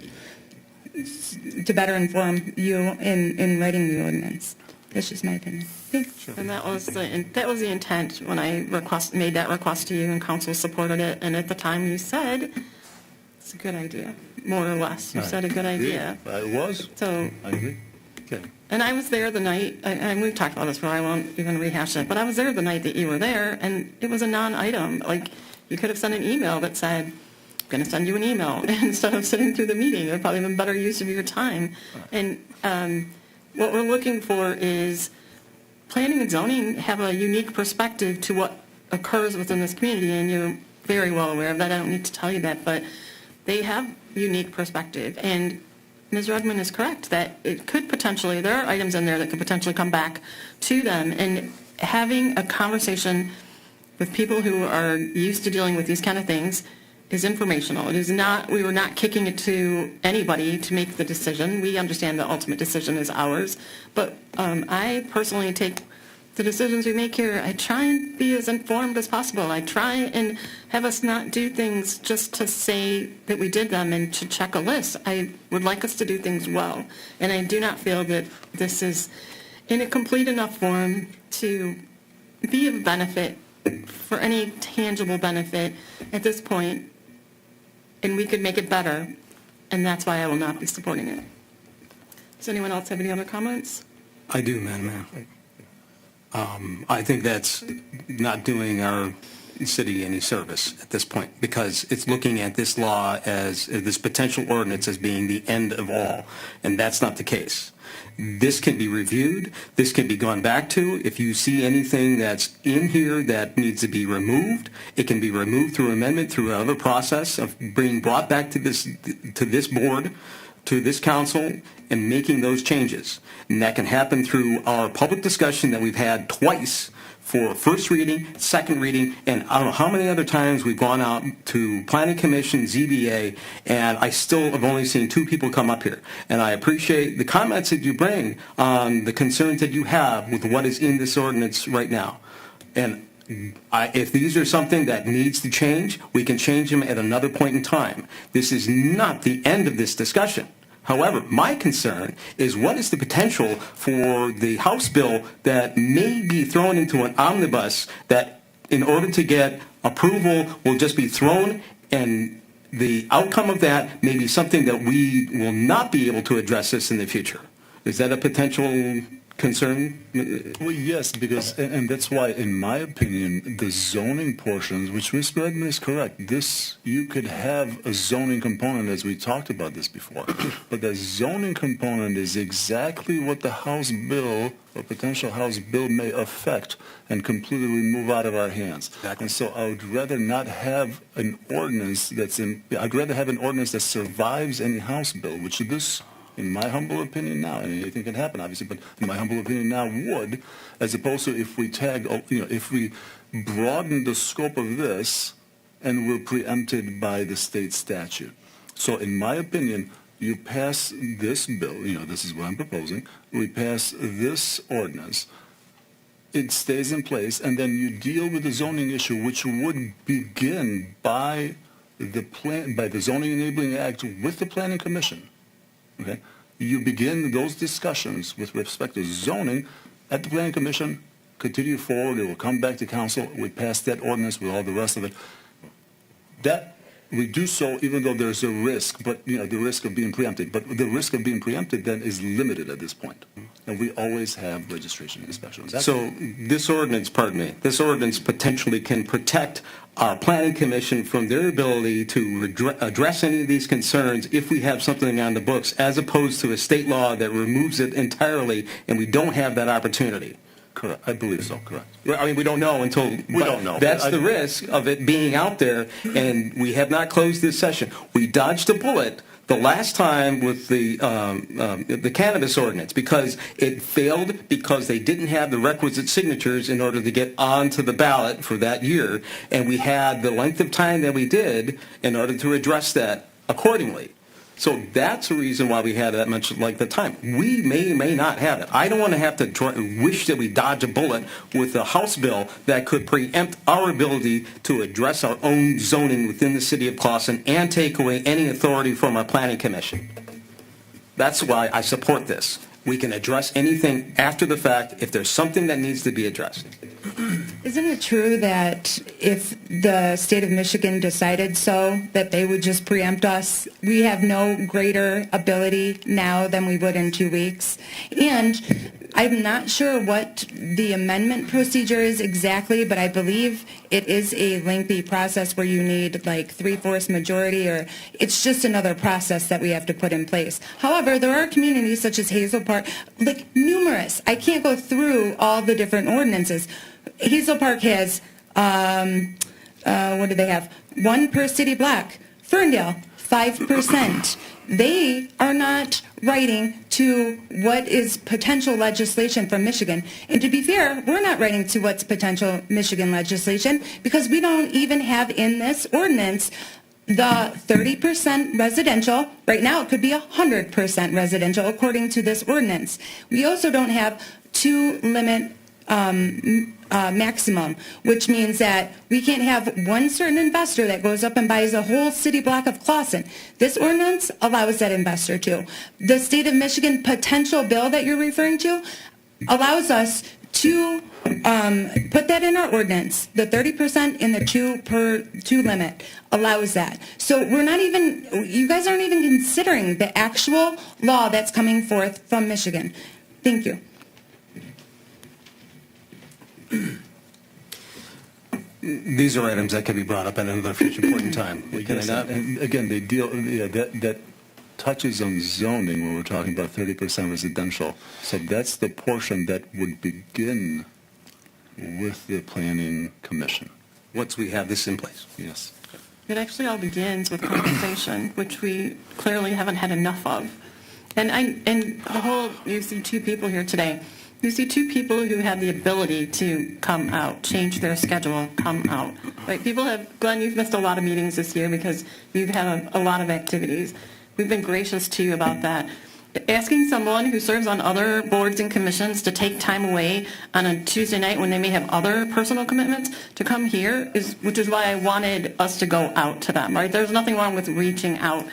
to better inform you in writing the ordinance. That's just my opinion. Thanks. And that was the intent when I made that request to you, and council supported it. And at the time, you said it's a good idea, more or less. You said a good idea. It was. So I agree. Okay. And I was there the night, and we've talked about this before, I won't even rehash it, but I was there the night that you were there, and it was a non-item. Like, you could have sent an email that said, I'm going to send you an email, instead of sitting through the meeting. It would probably been better use of your time. And what we're looking for is planning and zoning have a unique perspective to what occurs within this community, and you're very well aware of that. I don't need to tell you that, but they have unique perspective. And Ms. Redmond is correct that it could potentially, there are items in there that could potentially come back to them, and having a conversation with people who are used to dealing with these kind of things is informational. It is not, we were not kicking it to anybody to make the decision. We understand the ultimate decision is ours, but I personally take the decisions we make here, I try and be as informed as possible. I try and have us not do things just to say that we did them and to check a list. I would like us to do things well, and I do not feel that this is in a complete enough form to be of benefit, for any tangible benefit at this point, and we could make it better, and that's why I will not be supporting it. Does anyone else have any other comments? I do, Madam Mayor. I think that's not doing our city any service at this point, because it's looking at this law as this potential ordinance as being the end of all, and that's not the case. This can be reviewed. This can be gone back to. If you see anything that's in here that needs to be removed, it can be removed through amendment, through another process of being brought back to this board, to this council, and making those changes. And that can happen through our public discussion that we've had twice for first reading, second reading, and I don't know how many other times we've gone out to Planning Commission, ZBA, and I still have only seen 2 people come up here. And I appreciate the comments that you bring on the concerns that you have with what is in this ordinance right now. And if these are something that needs to change, we can change them at another point in time. This is not the end of this discussion. However, my concern is what is the potential for the House bill that may be thrown into an omnibus that in order to get approval will just be thrown, and the outcome of that may be something that we will not be able to address this in the future. Is that a potential concern? Well, yes, because, and that's why, in my opinion, the zoning portions, which Mr. Redmond is correct, this, you could have a zoning component, as we talked about this before, but the zoning component is exactly what the House bill, or potential House bill, may affect and completely remove out of our hands. Exactly. And so I would rather not have an ordinance I'd rather have an ordinance that survives any House bill, which this, in my humble opinion now, and anything can happen obviously, but in my humble opinion now would, as opposed to if we if we broaden the scope of this and we're preempted by the state statute. So in my opinion, you pass this bill, this is what I'm proposing, we pass this ordinance, it stays in place, and then you deal with the zoning issue, which would begin by the Zoning Enabling Act with the Planning Commission. Okay, you begin those discussions with respect to zoning at the planning commission, continue forward, it will come back to council, we pass that ordinance with all the rest of it. That, we do so even though there's a risk, but, the risk of being preempted. But the risk of being preempted then is limited at this point. And we always have registration inspections. So this ordinance potentially can protect our planning commission from their ability to address any of these concerns if we have something on the books, as opposed to a state law that removes it entirely and we don't have that opportunity. Correct. I believe so, correct. I mean, we don't know until... We don't know. That's the risk of it being out there, and we have not closed this session. We dodged a bullet the last time with the cannabis ordinance because it failed because they didn't have the requisite signatures in order to get onto the ballot for that year, and we had the length of time that we did in order to address that accordingly. So that's the reason why we had that much like the time. We may or may not have it. I don't want to have to wish that we dodge a bullet with a House bill that could preempt our ability to address our own zoning within the city of Clawson and take away any authority from our planning commission. That's why I support this. We can address anything after the fact if there's something that needs to be addressed. Isn't it true that if the state of Michigan decided so, that they would just preempt us? We have no greater ability now than we would in 2 weeks. And I'm not sure what the amendment procedure is exactly, but I believe it is a lengthy process where you need like 3/4 majority, or it's just another process that we have to put in place. However, there are communities such as Hazel Park, like numerous. I can't go through all the different ordinances. Hazel Park has, what do they have? 1 per city block. Ferndale, 5%. They are not writing to what is potential legislation from Michigan. And to be fair, we're not writing to what's potential Michigan legislation because we don't even have in this ordinance the 30% residential. Right now it could be 100% residential according to this ordinance. We also don't have 2 limit maximum, which means that we can't have one certain investor that goes up and buys a whole city block of Clawson. This ordinance allows that investor to. The state of Michigan potential bill that you're referring to allows us to put that in our ordinance. The 30% in the 2 limit allows that. So we're not even, you guys aren't even considering the actual law that's coming forth from Michigan. Thank you. These are items that can be brought up at another future point in time. And again, they deal, that touches on zoning when we're talking about 30% residential. So that's the portion that would begin with the planning commission. Once we have this in place. Yes. It actually all begins with compensation, which we clearly haven't had enough of. And the whole, you see 2 people here today. You see 2 people who have the ability to come out, change their schedule, come out. Right? People have, Glenn, you've missed a lot of meetings this year because you've had a lot of activities. We've been gracious to you about that. Asking someone who serves on other boards and commissions to take time away on a Tuesday night when they may have other personal commitments to come here which is why I wanted us to go out to them, right? There's nothing wrong with reaching out.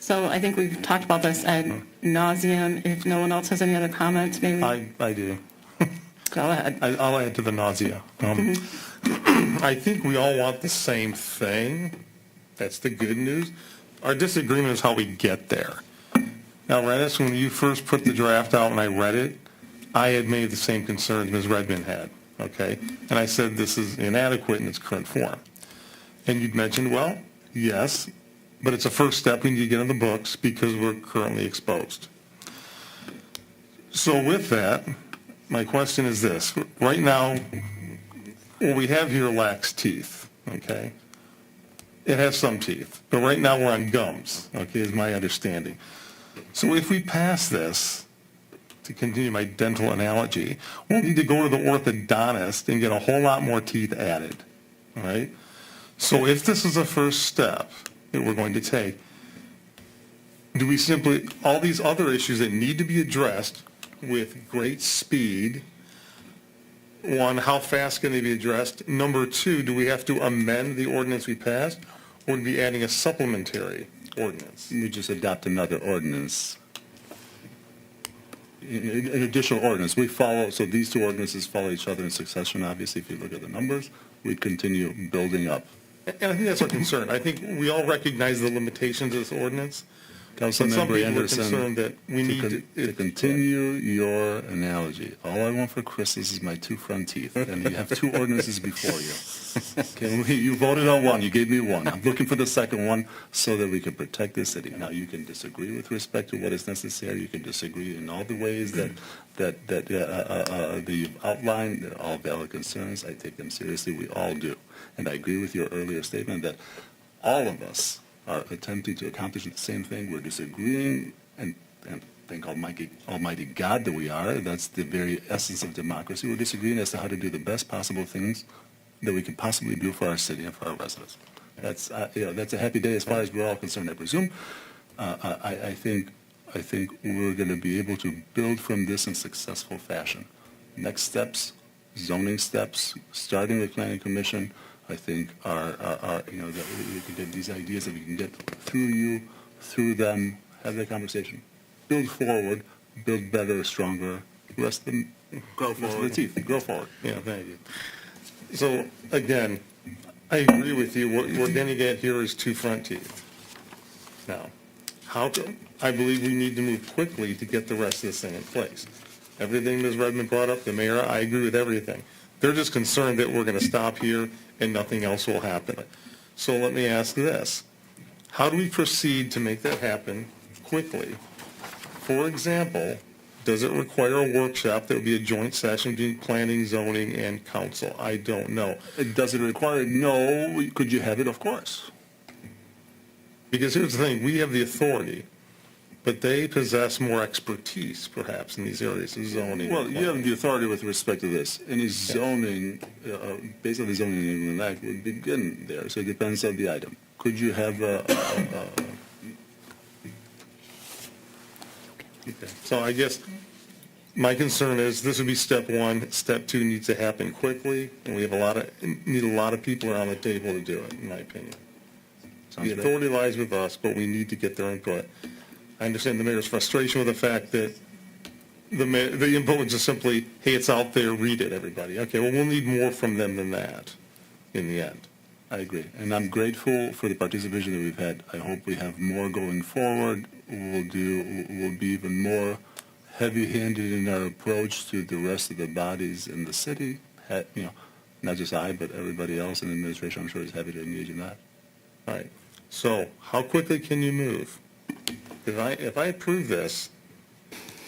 So I think we've talked about this ad nauseum. If no one else has any other comments, maybe. I do. Go ahead. I'll add to the nausea. I think we all want the same thing. That's the good news. Our disagreement is how we get there. Now, Rennis, when you first put the draft out and I read it, I had made the same concerns Ms. Redmond had, okay? And I said this is inadequate in its current form. And you'd mentioned, well, yes, but it's a first step. We need to get on the books because we're currently exposed. So with that, my question is this. Right now, what we have here lacks teeth, okay? It has some teeth, but right now we're on gums, okay, is my understanding. So if we pass this, to continue my dental analogy, we'll need to go to the orthodontist and get a whole lot more teeth added, all right? So if this is a first step that we're going to take, do we simply, all these other issues that need to be addressed with great speed, 1, how fast can they be addressed? Number 2, do we have to amend the ordinance we passed, or would we be adding a supplementary ordinance? We just adopt another ordinance. an additional ordinance. We follow, so these two ordinances follow each other in succession, obviously, if you look at the numbers. We continue building up. And I think that's our concern. I think we all recognize the limitations of this ordinance. But some Councilmember people are Anderson, concerned that we need to continue your analogy, all I want for Christmas is my two front teeth, and you have two ordinances before you. Okay, you voted on one, you gave me one. I'm looking for the second one so that we can protect the city. Now, you can disagree with respect to what is necessary. You can disagree in all the ways that you've outlined. They're all valid concerns. I take them seriously. We all do. And I agree with your earlier statement that all of us are attempting to accomplish the same thing. We're disagreeing, and thank Almighty God that we are. That's the very essence of democracy. We're disagreeing as to how to do the best possible things that we can possibly do for our city and for our residents. That's that's a happy day as far as we're all concerned, I presume. I think we're going to be able to build from this in successful fashion. Next steps, zoning steps, starting with Planning Commission, I think are that we can get these ideas that we can get through you, through them, have that conversation. Build forward, build better, stronger, rest of them, grow forward. The teeth, grow forward. Yeah, thank you. So, again, I agree with you. What we're going to get here is two front teeth. Now, I believe we need to move quickly to get the rest of this thing in place. Everything Ms. Redmond brought up, the mayor, I agree with everything. They're just concerned that we're going to stop here and nothing else will happen. So let me ask this. How do we proceed to make that happen quickly? For example, does it require a workshop that would be a joint session between planning, zoning, and council? I don't know. Does it require? No. Could you have it? Of course. Because here's the thing. We have the authority, but they possess more expertise, perhaps, in these areas of zoning. Well, you have the authority with respect to this. Any zoning, based on the zoning England Act, would begin there. So it depends on the item. Could you have Okay. So I guess my concern is this would be step one. Step two needs to happen quickly, and we have need a lot of people around the table to do it, in my opinion. The authority lies with us, but we need to get their input. I understand the mayor's frustration with the fact that the input was just simply, hey, it's out there, read it, everybody. Okay, well, we'll need more from them than that in the end. I agree. And I'm grateful for the participation that we've had. I hope we have more going forward. We'll be even more heavy-handed in our approach to the rest of the bodies in the city. Not just I, but everybody else in the administration, I'm sure, is happy to engage in that. All right. So how quickly can you move? If I approve this,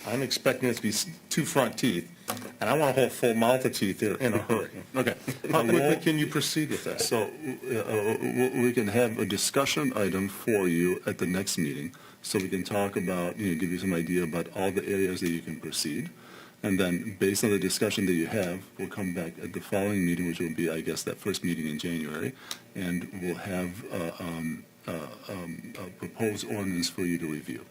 I'm expecting it to be two front teeth, and I want a whole full mouth of teeth here in a hurry. Okay. How quickly can you proceed with that? So we can have a discussion item for you at the next meeting, so we can talk about, give you some idea about all the areas that you can proceed. And then, based on the discussion that you have, we'll come back at the following meeting, which will be, I guess, that first meeting in January, and we'll have a proposed ordinance for you to review.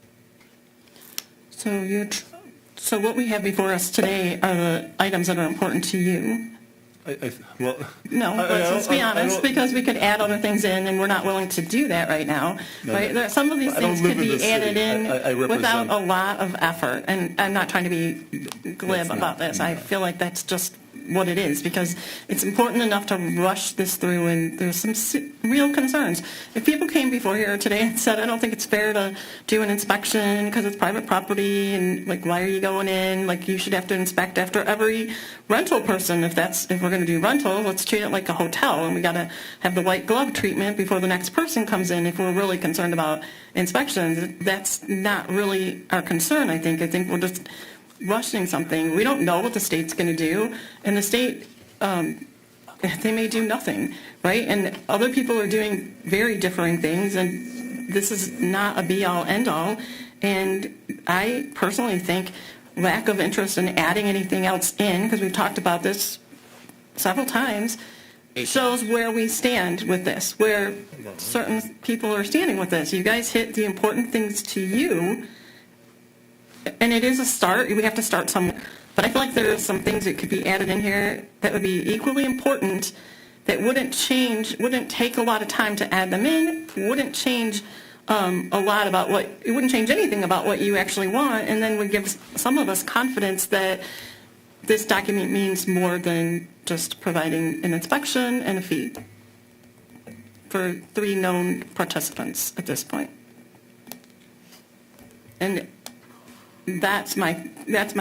So what we have before us today are the items that are important to you. Let's be honest, because we could add other things in, and we're not willing to do that right now. Right? Some of these things could be added in without a lot of effort, and I'm not trying to be glib about this. I feel like that's just what it is, because it's important enough to rush this through, and there's some real concerns. If people came before here today and said, I don't think it's fair to do an inspection because it's private property, and like, why are you going in? Like, you should have to inspect after every rental person. If we're going to do rental, let's treat it like a hotel, and we got to have the white glove treatment before the next person comes in. If we're really concerned about inspections, that's not really our concern. I think we're just rushing something. We don't know what the state's going to do, and the state, they may do nothing, right? And other people are doing very differing things, and this is not a be-all, end-all. And I personally think lack of interest in adding anything else in, because we've talked about this several times, shows where we stand with this, where certain people are standing with this. You guys hit the important things to you, and it is a start. We have to start somewhere. But I feel like there are some things that could be added in here that would be equally important, that wouldn't take a lot of time to add them in, wouldn't change a lot about it wouldn't change anything about what you actually want, and then would give some of us confidence that this document means more than just providing an inspection and a fee for 3 known participants at this point. And that's my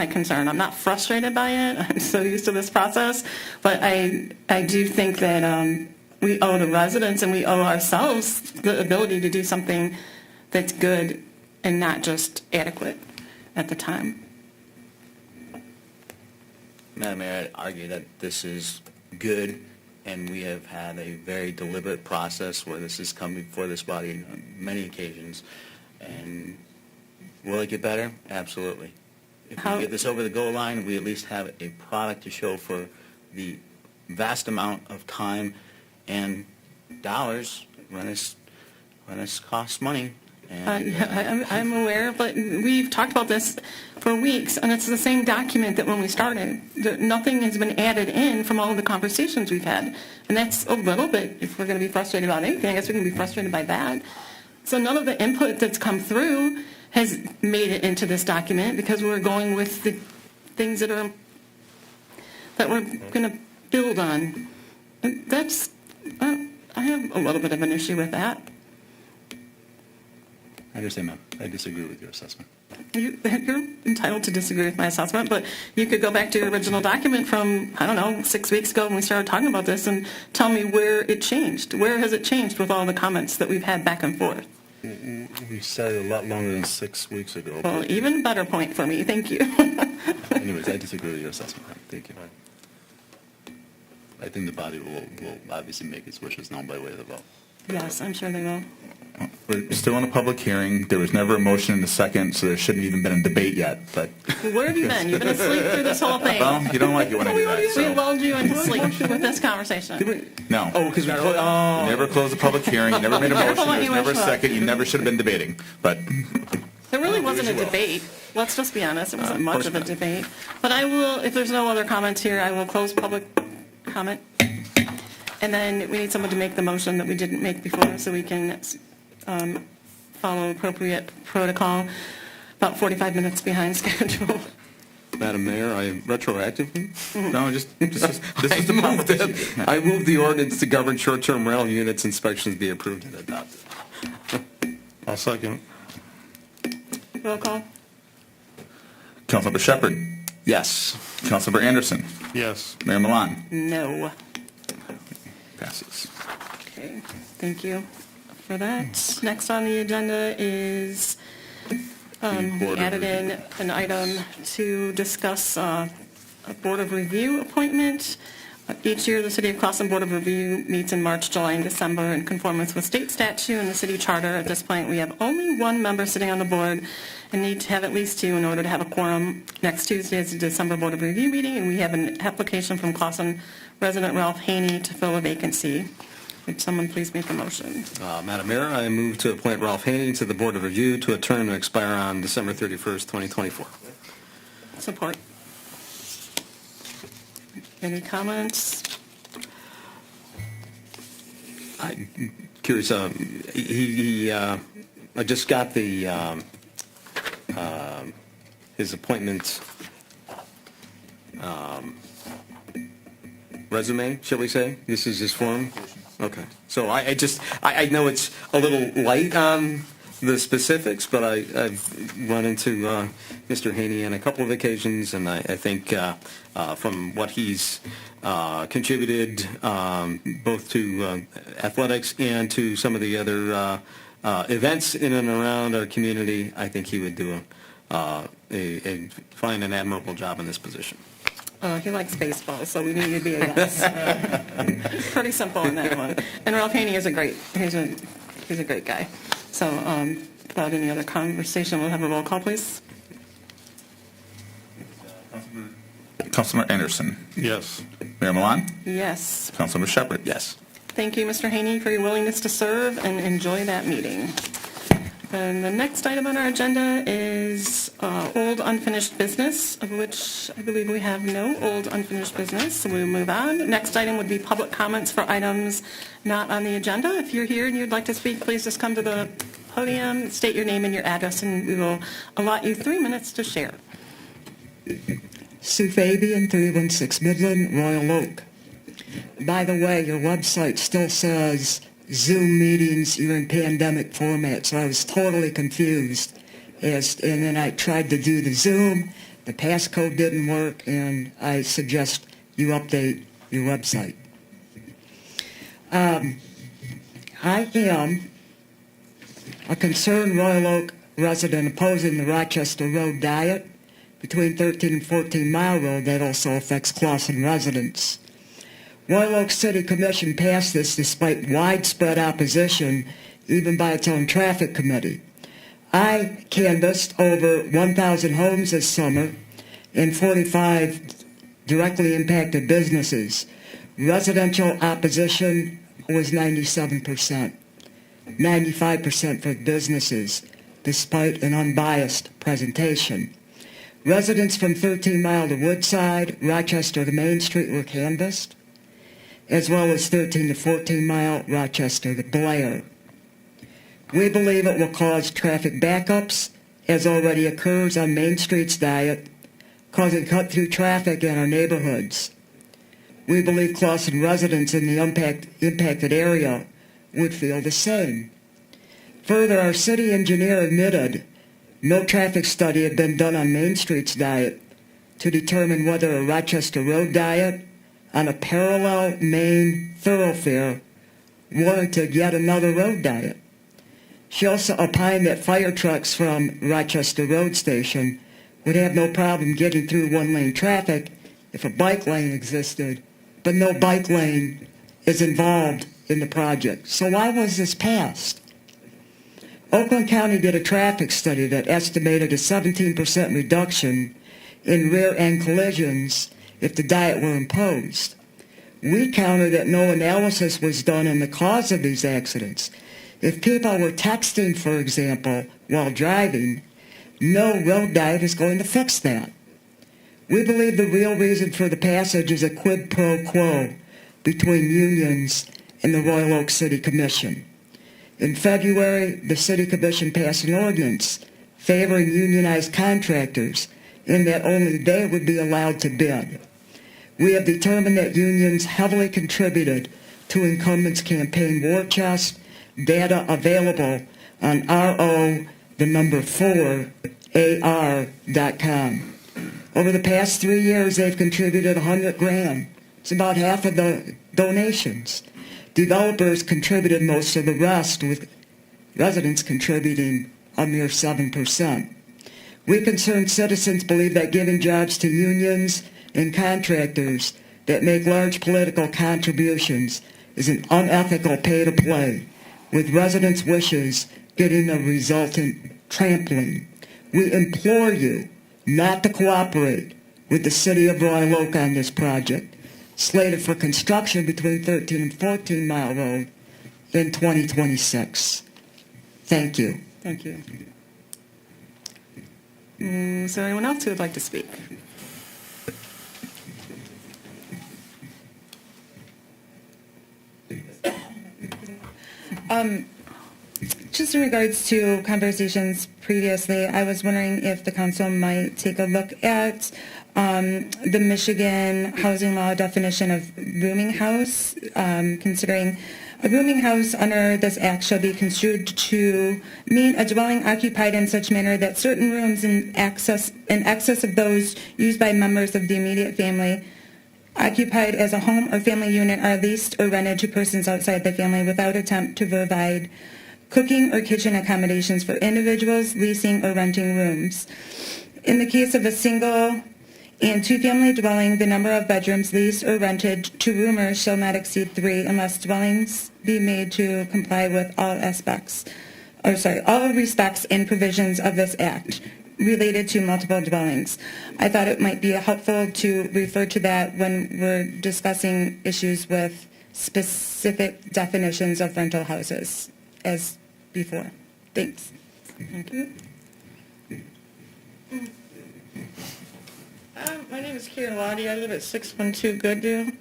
concern. I'm not frustrated by it. I'm so used to this process, but I do think that we owe the residents and we owe ourselves the ability to do something that's good and not just adequate at the time. Madam Mayor, I'd argue that this is good, and we have had a very deliberate process where this has come before this body on many occasions. And will it get better? Absolutely. If we get this over the goal line, we at least have a product to show for the vast amount of time and dollars when this costs money. And, I'm aware, but we've talked about this for weeks, and it's the same document that when we started. Nothing has been added in from all of the conversations we've had, and that's a little bit, if we're going to be frustrated about anything, I guess we can be frustrated by that. So none of the input that's come through has made it into this document because we're going with the things that we're going to build on. And that's, I have a little bit of an issue with that. I understand, ma'am. I disagree with your assessment. You're entitled to disagree with my assessment, but you could go back to your original document from, 6 weeks ago when we started talking about this and tell me where it changed. Where has it changed with all the comments that we've had back and forth? We started a lot longer than 6 weeks ago. Well, even better point for me. Thank you. Anyways, I disagree with your assessment. Thank you. I think the body will obviously make its wishes known by way of the vote. Yes, I'm sure they will. We're still in a public hearing. There was never a motion in the second, so there shouldn't even been a debate yet. But Where have you been? You've been asleep through this whole thing. well, you don't like it when I do that. We So. lulled you into sleep with this conversation. No. Oh, because You never closed the public hearing. You never made a motion. Careful what There was you never a wish for. second. You never should have been debating. But There really wasn't a debate. Let's just be honest. It wasn't much of a debate. But I will, if there's no other comments here, I will close public comment. And then we need someone to make the motion that we didn't make before so we can follow appropriate protocol, about 45 minutes behind schedule. Madam Mayor, I retroactively? no, just this is the conversation. I move the ordinance to govern short-term rental units inspections be approved and adopted. I'll second. Roll call. Councilmember Shepherd, Yes. Councilmember Anderson, Yes. Mayor Milan. No. Passes. Okay, thank you for that. Next on the agenda is, we added in an item to discuss a Board of Review appointment. Each year, the City of Clawson Board of Review meets in March, July, and December in conformance with state statute and the city charter. At this point, we have only one member sitting on the board and need to have at least 2 in order to have a quorum. Next Tuesday is the December Board of Review meeting, and we have an application from Clawson resident Ralph Haney to fill a vacancy. Would someone please make a motion? Madam Mayor, I move to appoint Ralph Haney to the Board of Review to a term to expire on December 31st, 2024. Support. Any comments? I'm curious, I just got the, his appointment resume, shall we say? This is his form? Okay. So I know it's a little light on the specifics, but I've run into Mr. Haney on a couple of occasions, and I think from what he's contributed both to athletics and to some of the other events in and around our community, I think he would do a fine and admirable job in this position. He likes baseball, so we need to be a yes. Pretty simple on that one. And Ralph Haney is he's a great guy. So without any other conversation, we'll have a roll call, please. Councilmember Anderson, Yes. Mayor Milan, Yes. Councilmember Shepherd. Yes. Thank you, Mr. Haney, for your willingness to serve, and enjoy that meeting. And the next item on our agenda is old unfinished business, of which I believe we have no old unfinished business, so we'll move on. Next item would be public comments for items not on the agenda. If you're here and you'd like to speak, please just come to the podium, state your name and your address, and we will allot you 3 minutes to share. Sue Fabian, 316 Midland, Royal Oak. By the way, your website still says Zoom meetings, you're in pandemic format, so I was totally confused. And then I tried to do the Zoom, the passcode didn't work, and I suggest you update your website. I am a concerned Royal Oak resident opposing the Rochester Road diet between 13 and 14 Mile Road that also affects Clawson residents. Royal Oak City Commission passed this despite widespread opposition, even by its own traffic committee. I canvassed over 1,000 homes this summer and 45 directly impacted businesses. Residential opposition was 97%, 95% for businesses, despite an unbiased presentation. Residents from 13 Mile to Woodside, Rochester to Main Street were canvassed, as well as 13 to 14 Mile, Rochester to Blair. We believe it will cause traffic backups, as already occurs on Main Street's diet, causing cut-through traffic in our neighborhoods. We believe Clawson residents in the impacted area would feel the same. Further, our city engineer admitted no traffic study had been done on Main Street's diet to determine whether a Rochester Road diet on a parallel main thoroughfare warranted yet another road diet. She also opined that fire trucks from Rochester Road Station would have no problem getting through one-lane traffic if a bike lane existed, but no bike lane is involved in the project. So why was this passed? Oakland County did a traffic study that estimated a 17% reduction in rear-end collisions if the diet were imposed. We countered that no analysis was done on the cause of these accidents. If people were texting, for example, while driving, no road diet is going to fix that. We believe the real reason for the passage is a quid pro quo between unions and the Royal Oak City Commission. In February, the City Commission passed an ordinance favoring unionized contractors in that only they would be allowed to bid. We have determined that unions heavily contributed to incumbents' campaign war chest, data available on RO4AR.com. Over the past 3 years, they've contributed $100,000. It's about half of the donations. Developers contributed most of the rest, with residents contributing a mere 7%. We concerned citizens believe that giving jobs to unions and contractors that make large political contributions is an unethical pay-to-play, with residents' wishes getting the resultant trampling. We implore you not to cooperate with the City of Royal Oak on this project, slated for construction between 13 and 14 Mile Road in 2026. Thank you. Thank you. Is there anyone else who would like to speak? Just in regards to conversations previously, I was wondering if the council might take a look at the Michigan housing law definition of rooming house, considering a rooming house under this act shall be construed to mean a dwelling occupied in such manner that certain rooms in excess of those used by members of the immediate family occupied as a home or family unit are leased or rented to persons outside the family without attempt to provide cooking or kitchen accommodations for individuals leasing or renting rooms. In the case of a single and two-family dwelling, the number of bedrooms leased or rented to roomers shall not exceed 3 unless dwellings be made to comply with all respects and provisions of this act related to multiple dwellings. I thought it might be helpful to refer to that when we're discussing issues with specific definitions of rental houses as before. Thanks. Thank you. My name is Kira Lottie. I live at 612 Gooddeal.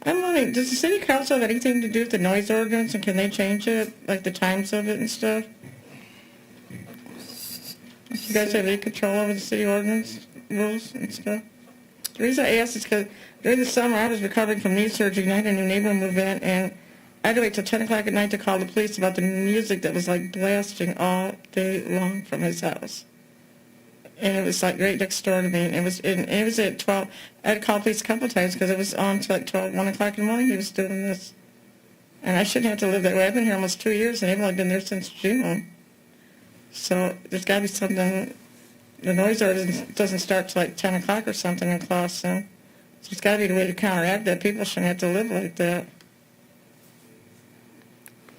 I'm wondering, does the city council have anything to do with the noise ordinance, and can they change it, like the times of it and stuff? you guys have any control over the city ordinance rules and stuff? The reason I asked is because during the summer, I was recovering from knee surgery, and I had a new neighbor move in, and I had to wait till 10 o'clock at night to call the police about the music that was like blasting all day long from his house. And it was like right next door to me, and it was at 12. I had to call the police a couple times because it was on till like 1 o'clock in the morning he was doing this. And I shouldn't have to live that way. I've been here almost 2 years, and I've only been there since June. So there's got to be something. The noise ordinance doesn't start till like 10 o'clock or something in Clawson. So there's got to be a way to counteract that. People shouldn't have to live like that.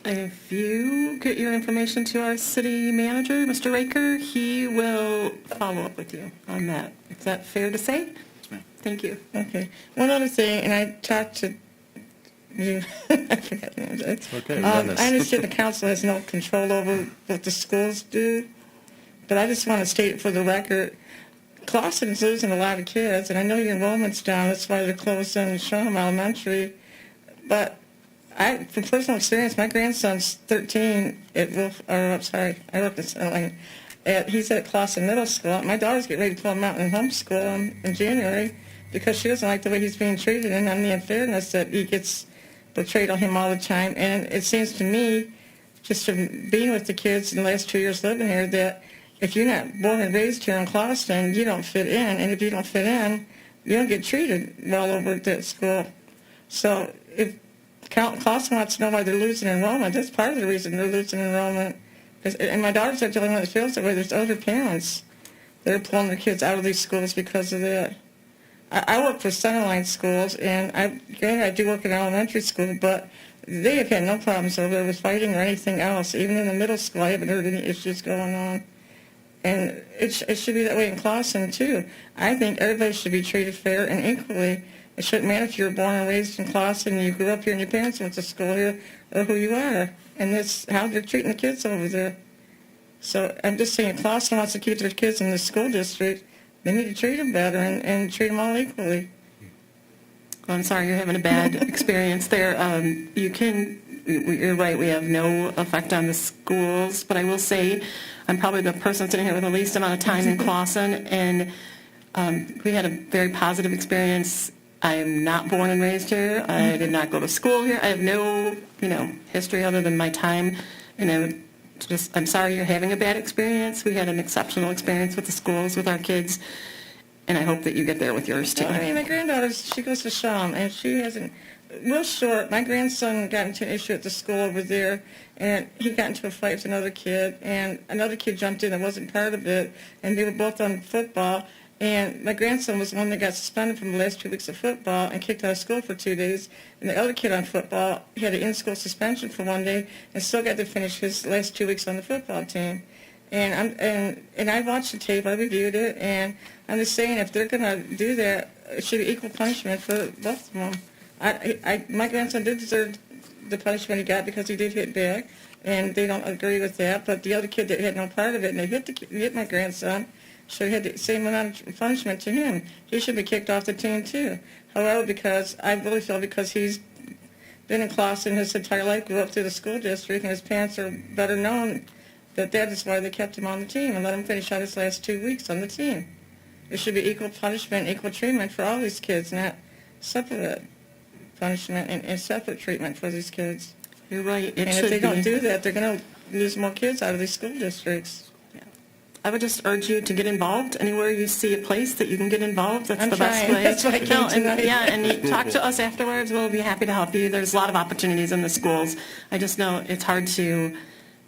If you get your information to our city manager, Mr. Raker, he will follow up with you on that. Is that fair to say? Yes, ma'am. Thank you. Okay. One other thing, and I talked to you. I forgot the name. Okay, I Dennis. understand the council has no control over what the schools do, but I just want to state for the record, Clawson's losing a lot of kids, and I know your enrollment's down. That's why they're closing Shawham Elementary. But from personal experience, my grandson's 13 at I work in St. He's at Clawson Middle School. My daughter's getting ready to pull him out and homeschool him in January because she doesn't like the way he's being treated and on the unfairness that he gets portrayed on him all the time. And it seems to me, just from being with the kids in the last 2 years living here, that if you're not born and raised here in Clawson, you don't fit in. And if you don't fit in, you don't get treated well over at that school. So if Clawson wants to know why they're losing enrollment, that's part of the reason they're losing enrollment. And my daughter's not the only one that feels that way. There's other parents that are pulling their kids out of these schools because of that. I work for Centerline schools, and I do work in elementary school, but they have had no problems over there with fighting or anything else. Even in the middle school, I haven't heard any issues going on. And it should be that way in Clawson, too. I think everybody should be treated fair and equally. It shouldn't matter if you were born and raised in Clawson and you grew up here and your parents went to school here or who you are. And that's how they're treating the kids over there. So I'm just saying, if Clawson wants to keep their kids in the school district, they need to treat them better and treat them all equally. Well, I'm sorry you're having a bad experience there. You're right, we have no effect on the schools, but I will say I'm probably the person sitting here with the least amount of time in Clawson, and we had a very positive experience. I am not born and raised here. I did not go to school here. I have no, history other than my time, and I'm sorry you're having a bad experience. We had an exceptional experience with the schools, with our kids, and I hope that you get there with yours, too. I mean, my granddaughter, she goes to Shawham, and she hasn't, real short, my grandson got into an issue at the school over there, and he got into a fight with another kid, and another kid jumped in that wasn't part of it, and they were both on football, and my grandson was the one that got suspended from the last 2 weeks of football and kicked out of school for 2 days, and the other kid on football had an in-school suspension for 1 day and still got to finish his last 2 weeks on the football team. And I watched the tape, I reviewed it, and I'm just saying if they're going to do that, it should be equal punishment for both of them. My grandson did deserve the punishment he got because he did hit back, and they don't agree with that. But the other kid that had no part of it, and they hit my grandson, should have had the same amount of punishment to him. He should be kicked off the team too. However, I really feel because he's been in Clawson his entire life, grew up through the school district, and his parents are better known, that is why they kept him on the team and let him finish out his last 2 weeks on the team. There should be equal punishment, equal treatment for all these kids, not separate punishment and separate treatment for these kids. You're right. And if they don't do that, they're going to lose more kids out of these school districts. I would just urge you to get involved anywhere you see a place that you can get involved. That's I'm the best trying. way. That's why I came tonight. And you talk to us afterwards. We'll be happy to help you. There's a lot of opportunities in the schools. I just know it's hard to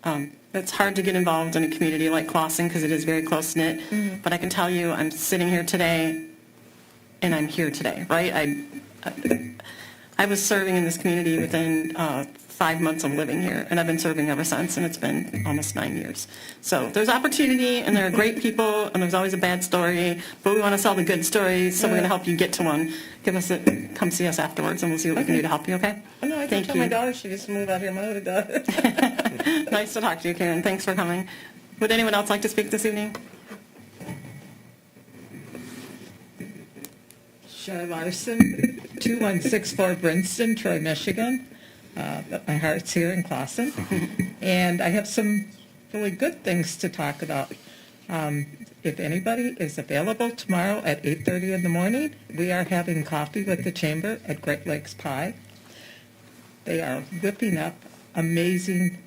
get involved in a community like Clawson because it is very close knit. Mm-hmm. But I can tell you, I'm sitting here today, and I'm here today. Right? I was serving in this community within 5 months of living here, and I've been serving ever since, and it's been almost 9 years. So there's opportunity, and there are great people, and there's always a bad story, but we want to sell the good stories, so we're going to help you get to one. Come see us afterwards, and we'll see what we can do to help you, okay? Oh, no, I can tell my daughter she needs to move out here, my other daughter. Nice to talk to you, Karen. Thanks for coming. Would anyone else like to speak this evening? Shai Larson, 2164 Princeton, Troy, Michigan. But my heart's here in Clawson. And I have some really good things to talk about. If anybody is available tomorrow at 8:30 in the morning, we are having coffee with the Chamber at Great Lakes Pie. They are whipping up amazing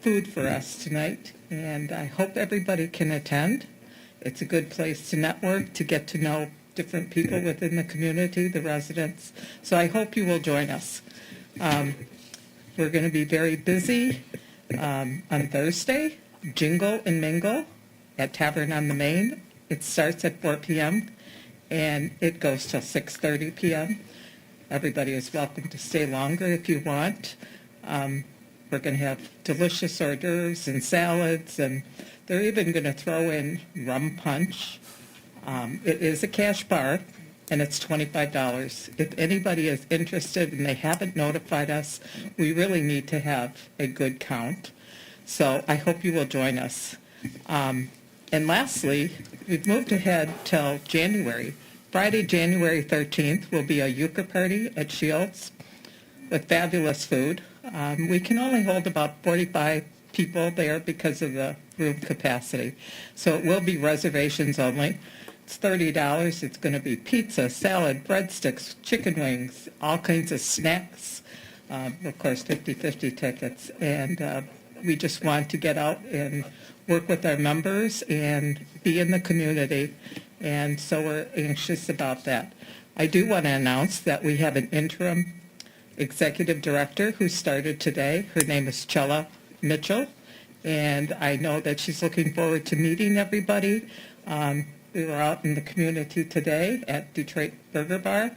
food for us tonight, and I hope everybody can attend. It's a good place to network, to get to know different people within the community, the residents. So I hope you will join us. We're going to be very busy on Thursday, Jingle and Mingle at Tavern on the Main. It starts at 4 p.m. and it goes till 6:30 p.m. Everybody is welcome to stay longer if you want. We're going to have delicious hors d'oeuvres and salads, and they're even going to throw in rum punch. It is a cash bar, and it's $25. If anybody is interested and they haven't notified us, we really need to have a good count. So I hope you will join us. And lastly, we've moved ahead till January. Friday, January 13th, will be a euchre party at Shields with fabulous food. We can only hold about 45 people there because of the room capacity. So it will be reservations only. It's $30. It's going to be pizza, salad, breadsticks, chicken wings, all kinds of snacks. Of course, 50-50 tickets. And we just want to get out and work with our members and be in the community. And so we're anxious about that. I do want to announce that we have an interim executive director who started today. Her name is Chella Mitchell, and I know that she's looking forward to meeting everybody. We were out in the community today at Detroit Burger Bar,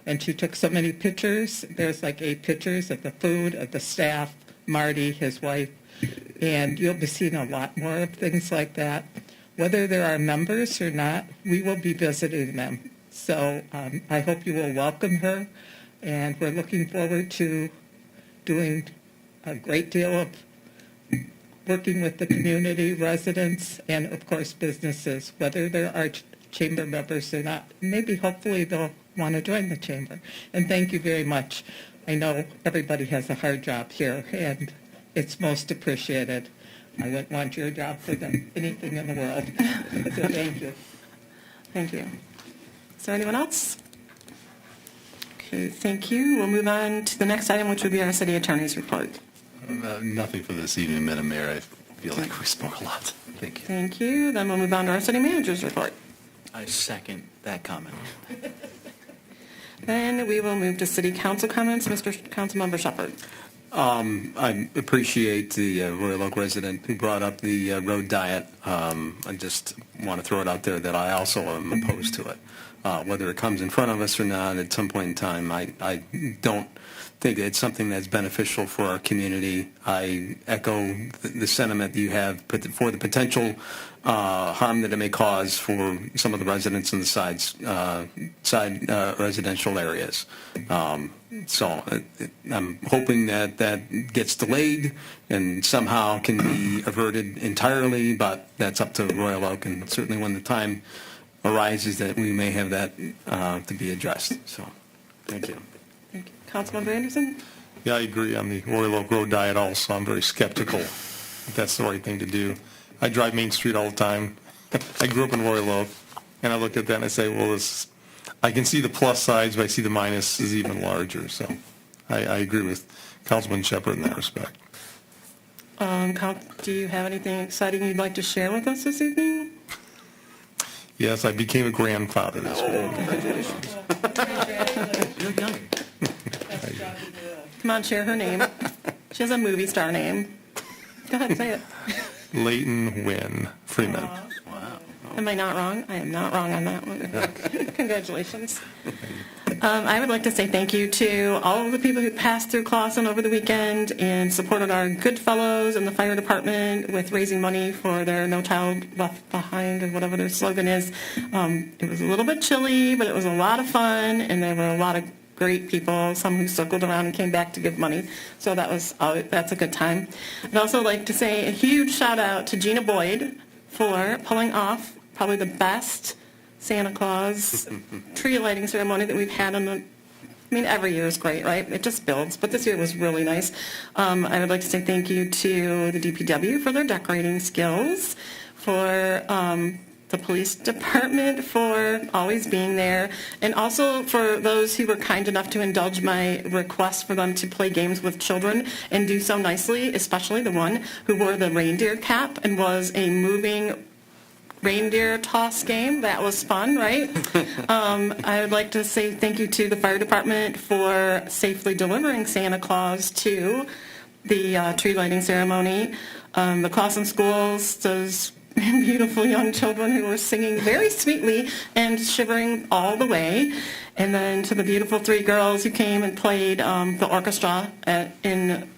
and she took so many pictures. There's like 8 pictures of the food, of the staff, Marty, his wife, and you'll be seeing a lot more of things like that. Whether there are members or not, we will be visiting them. So I hope you will welcome her, and we're looking forward to doing a great deal of working with the community, residents, and of course businesses, whether there are chamber members or not. Maybe hopefully they'll want to join the chamber. And thank you very much. I know everybody has a hard job here, and it's most appreciated. I wouldn't want your job for anything in the world. So thank you. Thank you. Is there anyone else? Okay, thank you. We'll move on to the next item, which would be our city attorney's report. Nothing for this evening, Madam Mayor. I feel like we spoke a lot. Thank you. Thank you. Then we'll move on to our city manager's report. I second that comment. Then we will move to city council comments. Mr. Councilmember Shepherd. I appreciate the Royal Oak resident who brought up the road diet. I just want to throw it out there that I also am opposed to it. Whether it comes in front of us or not at some point in time, I don't think it's something that's beneficial for our community. I echo the sentiment that you have for the potential harm that it may cause for some of the residents in the side residential areas. So I'm hoping that gets delayed and somehow can be averted entirely, but that's up to Royal Oak, and certainly when the time arises that we may have that to be addressed. So thank you. Thank you. Councilmember Anderson? Yeah, I agree on the Royal Oak Road diet also. I'm very skeptical if that's the right thing to do. I drive Main Street all the time. I grew up in Royal Oak, and I look at that and I say, well, I can see the plus sides, but I see the minus is even larger. So I agree with Councilman Shepherd in that respect. Do you have anything exciting you'd like to share with us this evening? Yes, I became a grandfather this week. You're young. Come on, share her name. She has a movie star name. Go ahead, say it. Leighton Wynn Freeman. Wow. Am I not wrong? I am not wrong on that one. Congratulations. I would like to say thank you to all of the people who passed through Clawson over the weekend and supported our good fellows in the fire department with raising money for their No Child Left Behind, or whatever their slogan is. It was a little bit chilly, but it was a lot of fun, and there were a lot of great people, some who circled around and came back to give money. So that's a good time. I'd also like to say a huge shout out to Gina Boyd for pulling off probably the best Santa Claus tree lighting ceremony that we've had every year is great, right? It just builds, but this year was really nice. I would like to say thank you to the DPW for their decorating skills, for the police department for always being there, and also for those who were kind enough to indulge my request for them to play games with children and do so nicely, especially the one who wore the reindeer cap and was a moving reindeer toss game. That was fun, right? I would like to say thank you to the fire department for safely delivering Santa Claus to the tree lighting ceremony. The Clawson schools, those beautiful young children who were singing very sweetly and shivering all the way. And then to the beautiful 3 girls who came and played the orchestra in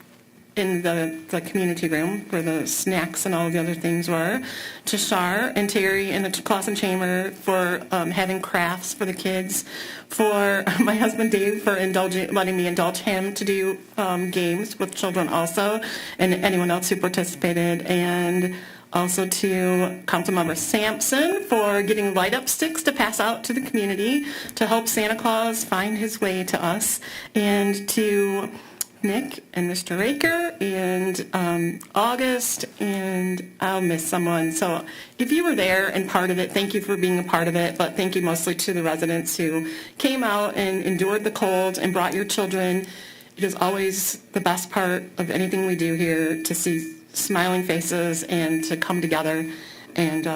the community room where the snacks and all of the other things were. To Shar and Terry in the Clawson Chamber for having crafts for the kids. For my husband Dave for letting me indulge him to do games with children also, and anyone else who participated. And also to Councilmember Sampson for getting light-up sticks to pass out to the community to help Santa Claus find his way to us. And to Nick and Mr. Raker and August, and I'll miss someone. So if you were there and part of it, thank you for being a part of it, but thank you mostly to the residents who came out and endured the cold and brought your children. It is always the best part of anything we do here to see smiling faces and to come together. And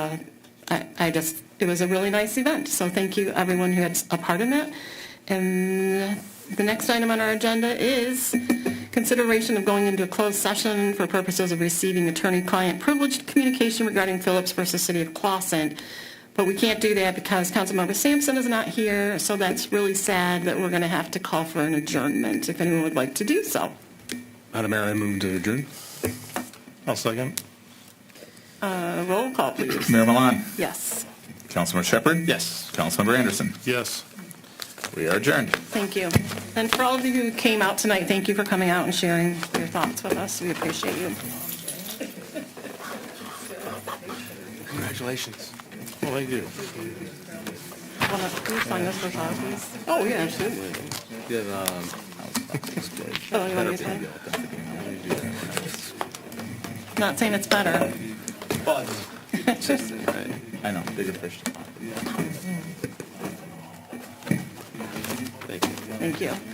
it was a really nice event. So thank you everyone who had a part in that. And the next item on our agenda is consideration of going into a closed session for purposes of receiving attorney-client privileged communication regarding Phillips versus City of Clawson. But we can't do that because Councilmember Sampson is not here, so that's really sad that we're going to have to call for an adjournment if anyone would like to do so. Madam Mayor, I move to adjourn. I'll second. Roll call, please. Mayor Milan. Yes. Councilmember Shepherd. Yes. Councilmember Anderson. Yes. We are adjourned. Thank you. And for all of you who came out tonight, thank you for coming out and sharing your thoughts with us. We appreciate you. Congratulations. Well, thank you. Can you sign this for Todd, please? Oh, yeah, absolutely. Oh, you want me to sign? Not saying it's better. I know, bigger fish. Thank you. Thank you.